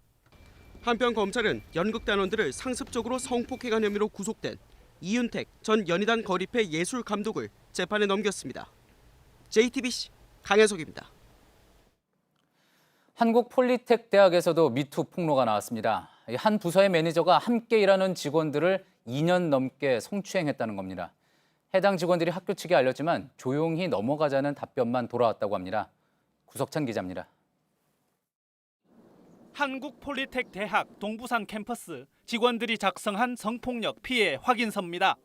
한편 검찰은 연극단원들을 상습적으로 성폭행한 혐의로 구속된 이윤택 전 연희단 거리패 예술감독을 재판에 넘겼습니다. JTBC 강현석입니다. 한국폴리텍 대학에서도 미투 폭로가 나왔습니다. 한 부서의 매니저가 함께 일하는 직원들을 2년 넘게 성추행했다는 겁니다. 해당 직원들이 학교 측에 알렸지만 조용히 넘어가자는 답변만 돌아왔다고 합니다. 구석찬 기자입니다. 한국폴리텍 대학 동부산 캠퍼스 직원들이 작성한 성폭력 피해 확인서입니다.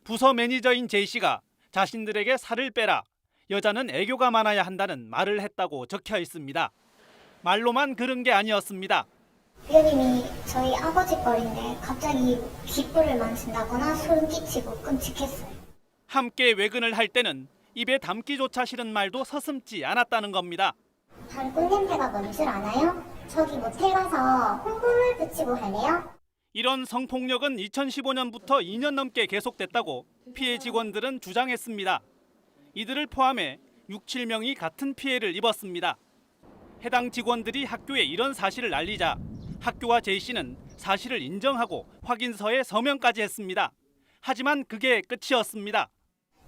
부서 매니저인 J씨가 자신들에게 살을 빼라, 여자는 애교가 많아야 한다는 말을 했다고 적혀 있습니다. 말로만 그런 게 아니었습니다. 위원님이 저희 아버지 뻘인데 갑자기 귓불을 만진다거나 소름 끼치고 끔찍했어요. 함께 외근을 할 때는 입에 담기조차 싫은 말도 서슴지 않았다는 겁니다. 단 꿀냄새가 뭔 줄 아나요? 저기 모텔 가서 홈불을 붙이고 할래요? 이런 성폭력은 2015년부터 2년 넘게 계속됐다고 피해 직원들은 주장했습니다. 이들을 포함해 6, 7명이 같은 피해를 입었습니다. 해당 직원들이 학교에 이런 사실을 알리자 학교와 J씨는 사실을 인정하고 확인서에 서명까지 했습니다. 하지만 그게 끝이었습니다.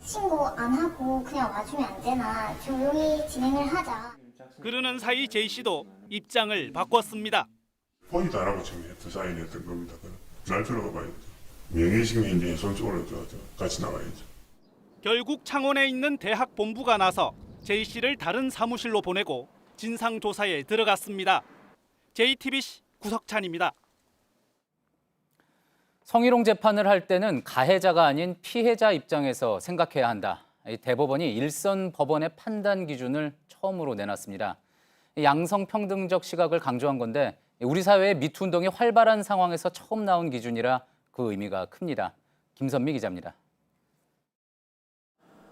신고 안 하고 그냥 와주면 안 되나? 조용히 진행을 하자. 그러는 사이 J씨도 입장을 바꿨습니다. 포인트 안 하고 지금 했던 사인이었던 겁니다. 날 들어가 봐야죠. 명예식은 인정에 손쪽으로 같이 나가야죠. 결국 창원에 있는 대학 본부가 나서 J씨를 다른 사무실로 보내고 진상조사에 들어갔습니다. JTBC 구석찬입니다. 성희롱 재판을 할 때는 가해자가 아닌 피해자 입장에서 생각해야 한다. 대법원이 일선 법원의 판단 기준을 처음으로 내놨습니다. 양성평등적 시각을 강조한 건데 우리 사회의 미투 운동이 활발한 상황에서 처음 나온 기준이라 그 의미가 큽니다. 김선미 기자입니다.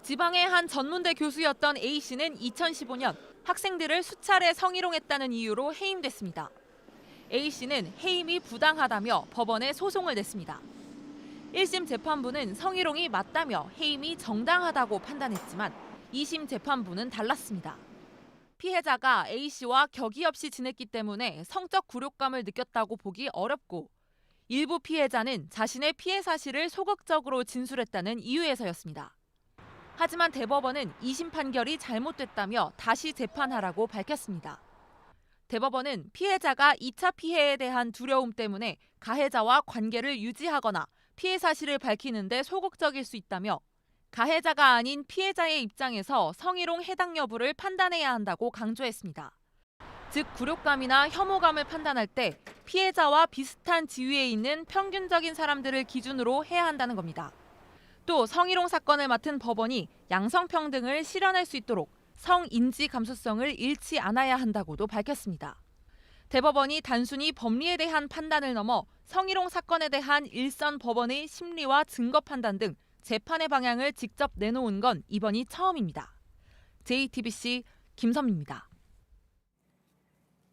지방의 한 전문대 교수였던 A씨는 2015년 학생들을 수차례 성희롱했다는 이유로 해임됐습니다. A씨는 해임이 부당하다며 법원에 소송을 냈습니다. 1심 재판부는 성희롱이 맞다며 해임이 정당하다고 판단했지만 2심 재판부는 달랐습니다. 피해자가 A씨와 격의 없이 지냈기 때문에 성적 굴욕감을 느꼈다고 보기 어렵고 일부 피해자는 자신의 피해 사실을 소극적으로 진술했다는 이유에서였습니다. 하지만 대법원은 2심 판결이 잘못됐다며 다시 재판하라고 밝혔습니다. 대법원은 피해자가 2차 피해에 대한 두려움 때문에 가해자와 관계를 유지하거나 피해 사실을 밝히는 데 소극적일 수 있다며 가해자가 아닌 피해자의 입장에서 성희롱 해당 여부를 판단해야 한다고 강조했습니다. 즉 굴욕감이나 혐오감을 판단할 때 피해자와 비슷한 지위에 있는 평균적인 사람들을 기준으로 해야 한다는 겁니다. 또 성희롱 사건을 맡은 법원이 양성평등을 실현할 수 있도록 성인지 감수성을 잃지 않아야 한다고도 밝혔습니다. 대법원이 단순히 법리에 대한 판단을 넘어 성희롱 사건에 대한 일선 법원의 심리와 증거 판단 등 재판의 방향을 직접 내놓은 건 이번이 처음입니다. JTBC 김선미입니다.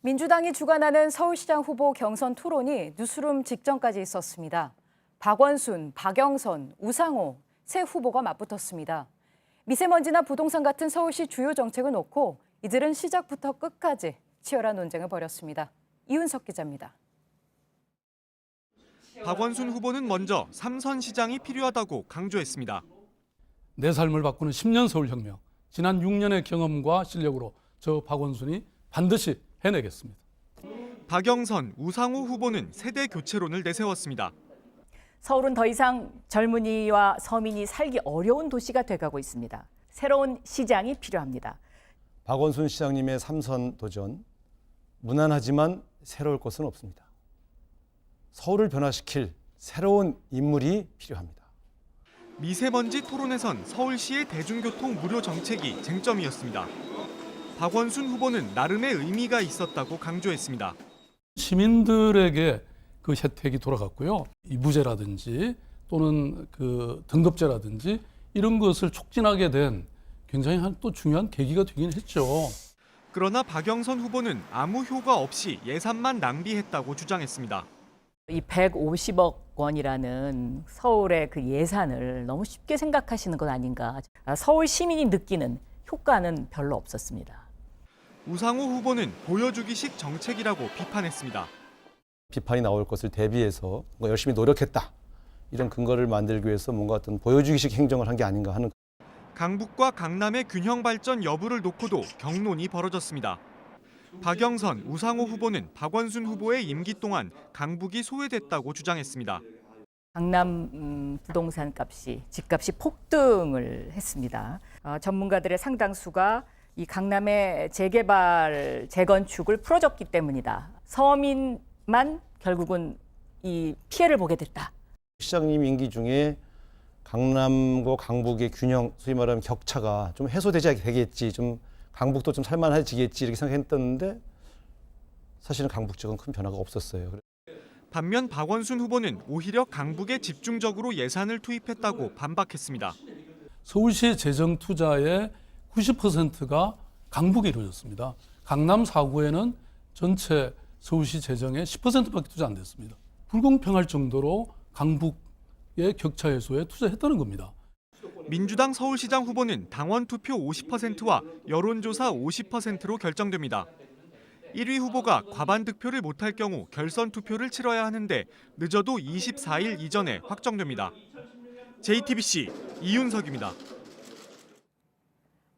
민주당이 주관하는 서울시장 후보 경선 토론이 뉴스룸 직전까지 있었습니다. 박원순, 박영선, 우상호 세 후보가 맞붙었습니다. 미세먼지나 부동산 같은 서울시 주요 정책을 놓고 이들은 시작부터 끝까지 치열한 논쟁을 벌였습니다. 이윤석 기자입니다. 박원순 후보는 먼저 3선 시장이 필요하다고 강조했습니다. 내 삶을 바꾸는 10년 서울혁명, 지난 6년의 경험과 실력으로 저 박원순이 반드시 해내겠습니다. 박영선, 우상호 후보는 세대 교체론을 내세웠습니다. 서울은 더 이상 젊은이와 서민이 살기 어려운 도시가 돼가고 있습니다. 새로운 시장이 필요합니다. 박원순 시장님의 3선 도전, 무난하지만 새로울 것은 없습니다. 서울을 변화시킬 새로운 인물이 필요합니다. 미세먼지 토론에선 서울시의 대중교통 무료 정책이 쟁점이었습니다. 박원순 후보는 나름의 의미가 있었다고 강조했습니다. 시민들에게 그 혜택이 돌아갔고요. 이부제라든지 또는 그 등급제라든지 이런 것을 촉진하게 된 굉장히 또 중요한 계기가 되긴 했죠. 그러나 박영선 후보는 아무 효과 없이 예산만 낭비했다고 주장했습니다. 이 150억 원이라는 서울의 그 예산을 너무 쉽게 생각하시는 건 아닌가. 서울 시민이 느끼는 효과는 별로 없었습니다. 우상호 후보는 보여주기식 정책이라고 비판했습니다. 비판이 나올 것을 대비해서 열심히 노력했다. 이런 근거를 만들기 위해서 뭔가 어떤 보여주기식 행정을 한 게 아닌가 하는. 강북과 강남의 균형 발전 여부를 놓고도 경론이 벌어졌습니다. 박영선, 우상호 후보는 박원순 후보의 임기 동안 강북이 소외됐다고 주장했습니다. 강남 부동산 값이, 집값이 폭등을 했습니다. 전문가들의 상당수가 이 강남의 재개발, 재건축을 풀어줬기 때문이다. 서민만 결국은 이 피해를 보게 됐다. 시장님 임기 중에 강남과 강북의 균형, 소위 말하면 격차가 좀 해소되지 되겠지, 좀 강북도 좀 살만해지겠지 이렇게 생각했었는데 사실은 강북 지역은 큰 변화가 없었어요. 반면 박원순 후보는 오히려 강북에 집중적으로 예산을 투입했다고 반박했습니다. 서울시의 재정 투자의 90%가 강북에 이루어졌습니다. 강남 4구에는 전체 서울시 재정의 10%밖에 투자 안 됐습니다. 불공평할 정도로 강북의 격차 해소에 투자했다는 겁니다. 민주당 서울시장 후보는 당원 투표 50%와 여론조사 50%로 결정됩니다. 1위 후보가 과반 득표를 못할 경우 결선 투표를 치러야 하는데 늦어도 24일 이전에 확정됩니다. JTBC 이윤석입니다.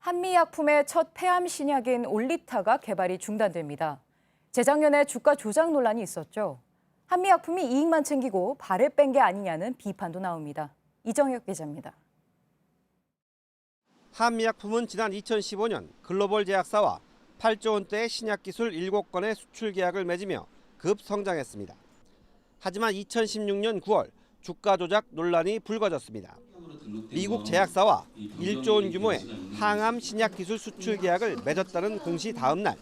한미약품의 첫 폐암 신약인 올리타가 개발이 중단됩니다. 재작년에 주가 조작 논란이 있었죠. 한미약품이 이익만 챙기고 발을 뺀 게 아니냐는 비판도 나옵니다. 이정혁 기자입니다. 한미약품은 지난 2015년 글로벌 제약사와 8조 원대의 신약 기술 7건의 수출 계약을 맺으며 급성장했습니다. 하지만 2016년 9월 주가 조작 논란이 불거졌습니다. 미국 제약사와 1조 원 규모의 항암 신약 기술 수출 계약을 맺었다는 공시 다음 날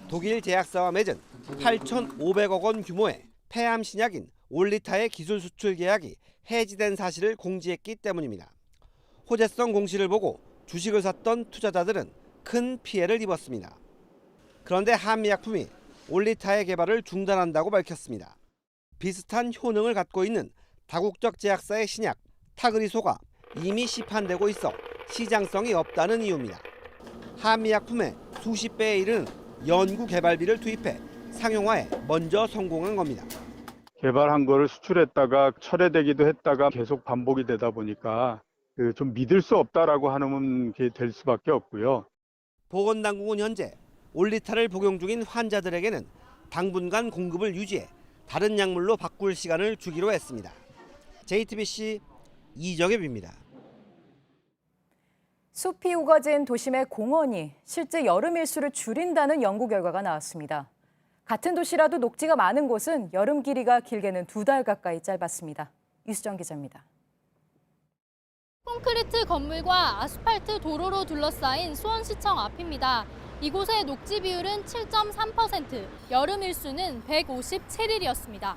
독일 제약사와 맺은 8,500억 원 규모의 폐암 신약인 올리타의 기술 수출 계약이 해지된 사실을 공지했기 때문입니다. 호재성 공시를 보고 주식을 샀던 투자자들은 큰 피해를 입었습니다. 그런데 한미약품이 올리타의 개발을 중단한다고 밝혔습니다. 비슷한 효능을 갖고 있는 다국적 제약사의 신약 타그리소가 이미 시판되고 있어 시장성이 없다는 이유입니다. 한미약품에 수십 배에 이르는 연구 개발비를 투입해 상용화에 먼저 성공한 겁니다. 개발한 거를 수출했다가 철회되기도 했다가 계속 반복이 되다 보니까 좀 믿을 수 없다라고 하는 게 될 수밖에 없고요. 보건당국은 현재 올리타를 복용 중인 환자들에게는 당분간 공급을 유지해 다른 약물로 바꿀 시간을 주기로 했습니다. JTBC 이정엽입니다. 숲이 우거진 도심의 공원이 실제 여름 일수를 줄인다는 연구 결과가 나왔습니다. 같은 도시라도 녹지가 많은 곳은 여름 길이가 길게는 2달 가까이 짧았습니다. 이수정 기자입니다. 콘크리트 건물과 아스팔트 도로로 둘러싸인 수원시청 앞입니다. 이곳의 녹지 비율은 7.3%, 여름 일수는 157일이었습니다.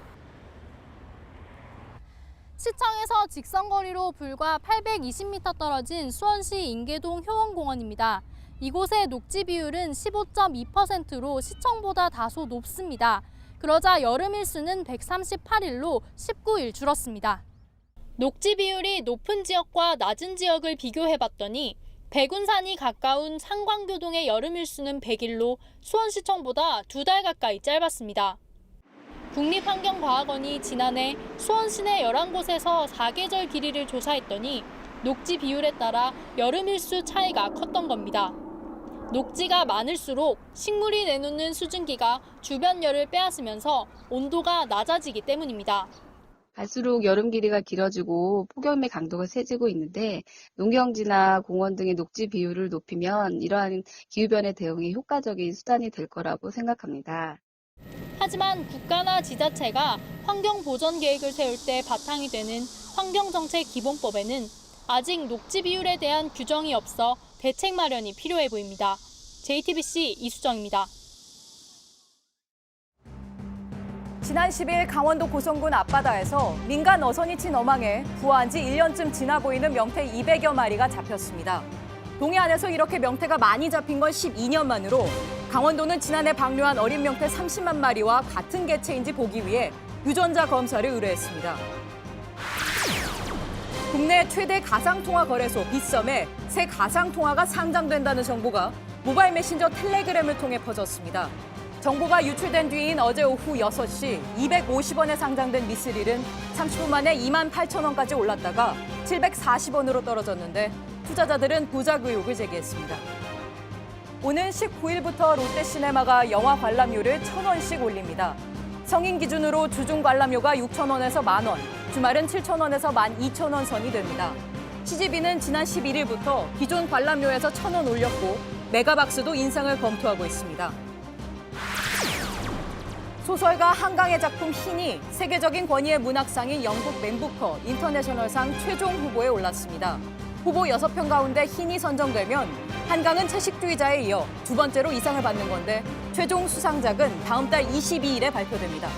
시청에서 직선거리로 불과 820m 떨어진 수원시 인계동 효원공원입니다. 이곳의 녹지 비율은 15.2%로 시청보다 다소 높습니다. 그러자 여름 일수는 138일로 19일 줄었습니다. 녹지 비율이 높은 지역과 낮은 지역을 비교해봤더니 백운산이 가까운 상광교동의 여름 일수는 100일로 수원시청보다 2달 가까이 짧았습니다. 국립환경과학원이 지난해 수원 시내 11곳에서 4계절 길이를 조사했더니 녹지 비율에 따라 여름 일수 차이가 컸던 겁니다. 녹지가 많을수록 식물이 내놓는 수증기가 주변 열을 빼앗으면서 온도가 낮아지기 때문입니다. 갈수록 여름 길이가 길어지고 폭염의 강도가 세지고 있는데 농경지나 공원 등의 녹지 비율을 높이면 이러한 기후변화 대응에 효과적인 수단이 될 거라고 생각합니다. 하지만 국가나 지자체가 환경보전 계획을 세울 때 바탕이 되는 환경정책기본법에는 아직 녹지 비율에 대한 규정이 없어 대책 마련이 필요해 보입니다. JTBC 이수정입니다. 지난 10일 강원도 고성군 앞바다에서 민간 어선이 친 어망에 부화한 지 1년쯤 지나 보이는 명태 200여 마리가 잡혔습니다. 동해안에서 이렇게 명태가 많이 잡힌 건 12년 만으로 강원도는 지난해 방류한 어린 명태 30만 마리와 같은 개체인지 보기 위해 유전자 검사를 의뢰했습니다. 국내 최대 가상통화 거래소 빗썸에 새 가상통화가 상장된다는 정보가 모바일 메신저 텔레그램을 통해 퍼졌습니다. 정보가 유출된 뒤인 어제 오후 6시 250원에 상장된 미스릴은 30분 만에 28,000원까지 올랐다가 740원으로 떨어졌는데 투자자들은 부작 의혹을 제기했습니다. 오는 19일부터 롯데시네마가 영화 관람료를 1,000원씩 올립니다. 성인 기준으로 주중 관람료가 6,000원에서 10,000원, 주말은 7,000원에서 12,000원 선이 됩니다. CGV는 지난 11일부터 기존 관람료에서 1,000원 올렸고 메가박스도 인상을 검토하고 있습니다. 소설가 한강의 작품 흰이 세계적인 권위의 문학상인 영국 맨부커 인터내셔널상 최종 후보에 올랐습니다. 후보 6편 가운데 흰이 선정되면 한강은 채식주의자에 이어 두 번째로 이 상을 받는 건데 최종 수상작은 다음 달 22일에 발표됩니다.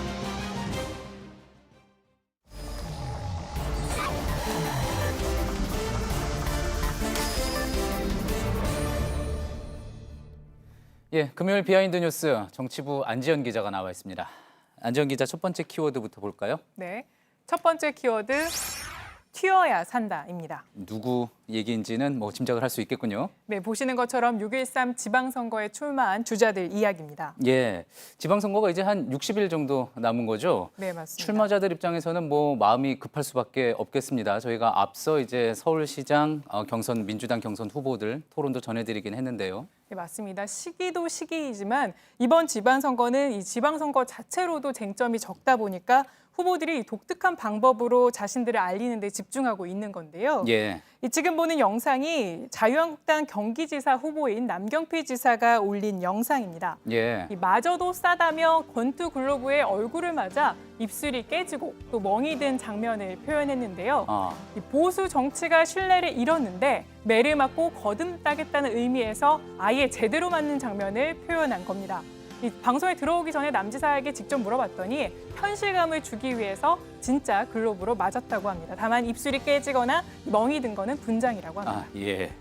예, 금요일 비하인드 뉴스 정치부 안지연 기자가 나와 있습니다. 안지연 기자, 첫 번째 키워드부터 볼까요? 네, 첫 번째 키워드 튀어야 산다입니다. 누구 얘기인지는 뭐 짐작을 할 수 있겠군요. 네, 보시는 것처럼 6.13 지방선거에 출마한 주자들 이야기입니다. 예, 지방선거가 이제 한 60일 정도 남은 거죠? 네, 맞습니다. 출마자들 입장에서는 뭐 마음이 급할 수밖에 없겠습니다. 저희가 앞서 이제 서울시장 경선, 민주당 경선 후보들 토론도 전해드리긴 했는데요. 네, 맞습니다. 시기도 시기이지만 이번 지방선거는 이 지방선거 자체로도 쟁점이 적다 보니까 후보들이 독특한 방법으로 자신들을 알리는 데 집중하고 있는 건데요. 예. 지금 보는 영상이 자유한국당 경기지사 후보인 남경필 지사가 올린 영상입니다. 예. 마저도 싸다며 권투 글러브에 얼굴을 맞아 입술이 깨지고 또 멍이 든 장면을 표현했는데요. 이 보수 정치가 신뢰를 잃었는데 매를 맞고 거듭나겠다는 의미에서 아예 제대로 맞는 장면을 표현한 겁니다. 이 방송에 들어오기 전에 남 지사에게 직접 물어봤더니 현실감을 주기 위해서 진짜 글로브로 맞았다고 합니다. 다만 입술이 깨지거나 멍이 든 거는 분장이라고 합니다. 예.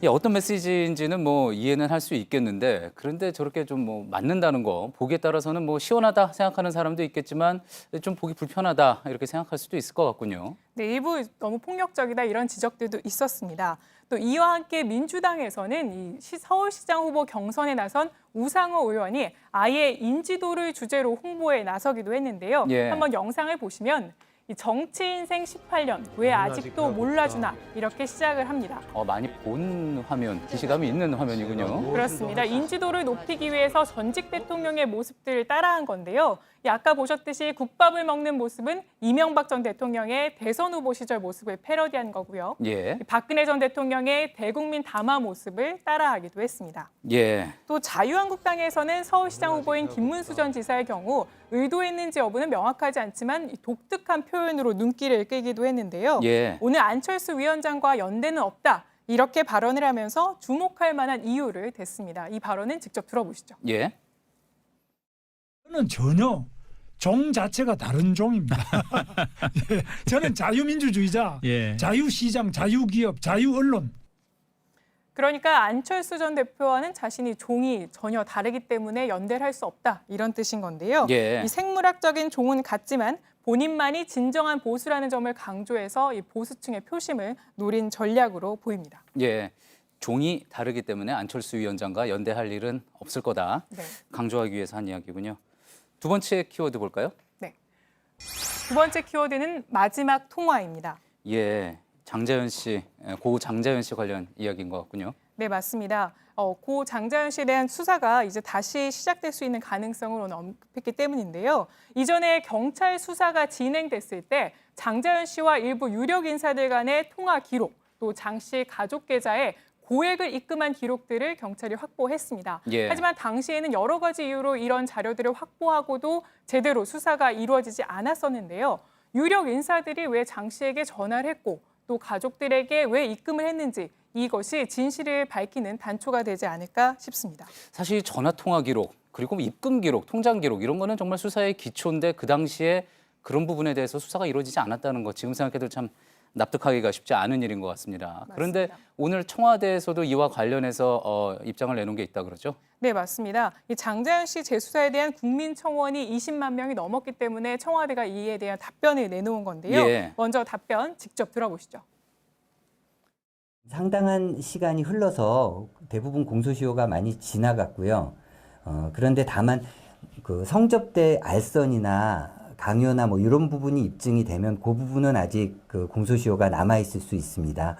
어떤 메시지인지는 뭐 이해는 할 수 있겠는데 그런데 저렇게 좀 뭐 맞는다는 거 보기에 따라서는 뭐 시원하다 생각하는 사람도 있겠지만 좀 보기 불편하다 이렇게 생각할 수도 있을 것 같군요. 네, 일부 너무 폭력적이다 이런 지적들도 있었습니다. 또 이와 함께 민주당에서는 이 서울시장 후보 경선에 나선 우상호 의원이 아예 인지도를 주제로 홍보에 나서기도 했는데요. 예. 한번 영상을 보시면 이 정치 인생 18년 왜 아직도 몰라주나 이렇게 시작을 합니다. 많이 본 화면, 기시감이 있는 화면이군요. 그렇습니다. 인지도를 높이기 위해서 전직 대통령의 모습들을 따라한 건데요. 아까 보셨듯이 국밥을 먹는 모습은 이명박 전 대통령의 대선 후보 시절 모습을 패러디한 거고요. 예. 박근혜 전 대통령의 대국민 담화 모습을 따라하기도 했습니다. 예. 또 자유한국당에서는 서울시장 후보인 김문수 전 지사의 경우 의도했는지 여부는 명확하지 않지만 독특한 표현으로 눈길을 끌기도 했는데요. 예. 오늘 안철수 위원장과 연대는 없다. 이렇게 발언을 하면서 주목할 만한 이유를 댔습니다. 이 발언은 직접 들어보시죠. 예. 저는 전혀 종 자체가 다른 종입니다. 예, 저는 자유민주주의자, 자유시장, 자유기업, 자유언론. 그러니까 안철수 전 대표와는 자신이 종이 전혀 다르기 때문에 연대를 할 수 없다 이런 뜻인 건데요. 예. 이 생물학적인 종은 같지만 본인만이 진정한 보수라는 점을 강조해서 이 보수층의 표심을 노린 전략으로 보입니다. 예. 종이 다르기 때문에 안철수 위원장과 연대할 일은 없을 거다. 네. 강조하기 위해서 한 이야기군요. 두 번째 키워드 볼까요? 네. 두 번째 키워드는 마지막 통화입니다. 예. 장자연 씨, 고 장자연 씨 관련 이야기인 것 같군요. 네, 맞습니다. 고 장자연 씨에 대한 수사가 이제 다시 시작될 수 있는 가능성을 오늘 언급했기 때문인데요. 이전에 경찰 수사가 진행됐을 때 장자연 씨와 일부 유력 인사들 간의 통화 기록, 또 장 씨 가족 계좌에 고액을 입금한 기록들을 경찰이 확보했습니다. 예. 하지만 당시에는 여러 가지 이유로 이런 자료들을 확보하고도 제대로 수사가 이루어지지 않았었는데요. 유력 인사들이 왜 장 씨에게 전화를 했고 또 가족들에게 왜 입금을 했는지 이것이 진실을 밝히는 단초가 되지 않을까 싶습니다. 사실 전화 통화 기록, 그리고 입금 기록, 통장 기록 이런 거는 정말 수사의 기초인데 그 당시에 그런 부분에 대해서 수사가 이루어지지 않았다는 거 지금 생각해도 참 납득하기가 쉽지 않은 일인 것 같습니다. 맞습니다. 그런데 오늘 청와대에서도 이와 관련해서 입장을 내놓은 게 있다 그러죠? 네, 맞습니다. 이 장자연 씨 재수사에 대한 국민 청원이 20만 명이 넘었기 때문에 청와대가 이에 대한 답변을 내놓은 건데요. 예. 먼저 답변 직접 들어보시죠. 상당한 시간이 흘러서 대부분 공소시효가 많이 지나갔고요. 그런데 다만 그 성접대 알선이나 강요나 뭐 이런 부분이 입증이 되면 그 부분은 아직 그 공소시효가 남아 있을 수 있습니다.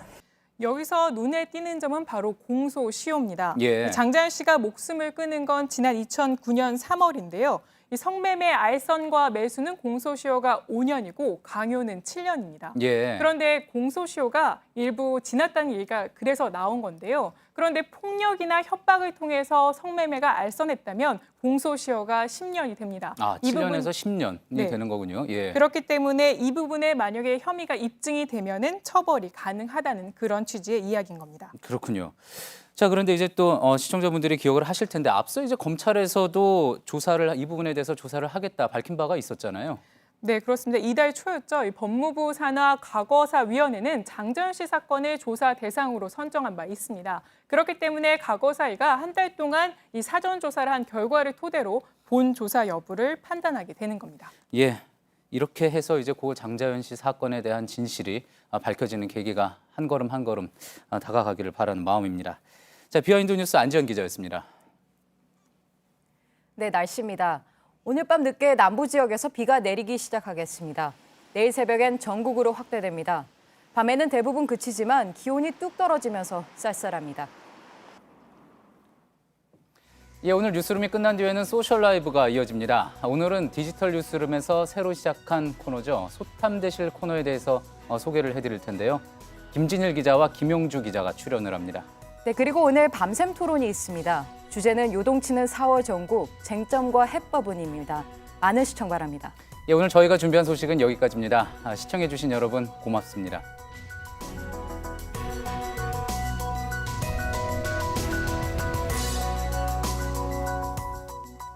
여기서 눈에 띄는 점은 바로 공소시효입니다. 예. 장자연 씨가 목숨을 끊은 건 지난 2009년 3월인데요. 이 성매매 알선과 매수는 공소시효가 5년이고 강요는 7년입니다. 예. 그런데 공소시효가 일부 지났다는 얘기가 그래서 나온 건데요. 그런데 폭력이나 협박을 통해서 성매매가 알선했다면 공소시효가 10년이 됩니다. 아, 7년에서 10년이 네. 되는 거군요. 예. 그렇기 때문에 이 부분에 만약에 혐의가 입증이 되면은 처벌이 가능하다는 그런 취지의 이야기인 겁니다. 그렇군요. 자, 그런데 이제 또 시청자분들이 기억을 하실 텐데 앞서 이제 검찰에서도 이 부분에 대해서 조사를 하겠다 밝힌 바가 있었잖아요. 네, 그렇습니다. 이달 초였죠. 이 법무부 산하 과거사위원회는 장자연 씨 사건을 조사 대상으로 선정한 바 있습니다. 그렇기 때문에 과거사위가 한 달 동안 이 사전 조사를 한 결과를 토대로 본 조사 여부를 판단하게 되는 겁니다. 예. 이렇게 해서 이제 고 장자연 씨 사건에 대한 진실이 밝혀지는 계기가 한 걸음 한 걸음 다가가기를 바라는 마음입니다. 자, 비하인드 뉴스 안지연 기자였습니다. 네, 날씨입니다. 오늘 밤 늦게 남부 지역에서 비가 내리기 시작하겠습니다. 내일 새벽엔 전국으로 확대됩니다. 밤에는 대부분 그치지만 기온이 뚝 떨어지면서 쌀쌀합니다. 예, 오늘 뉴스룸이 끝난 뒤에는 소셜 라이브가 이어집니다. 오늘은 디지털 뉴스룸에서 새로 시작한 코너죠. 소탐대실 코너에 대해서 소개를 해드릴 텐데요. 김진일 기자와 김용주 기자가 출연을 합니다. 네, 그리고 오늘 밤샘 토론이 있습니다. 주제는 요동치는 4월 전국, 쟁점과 해법은입니다. 많은 시청 바랍니다. 예, 오늘 저희가 준비한 소식은 여기까지입니다. 시청해주신 여러분 고맙습니다.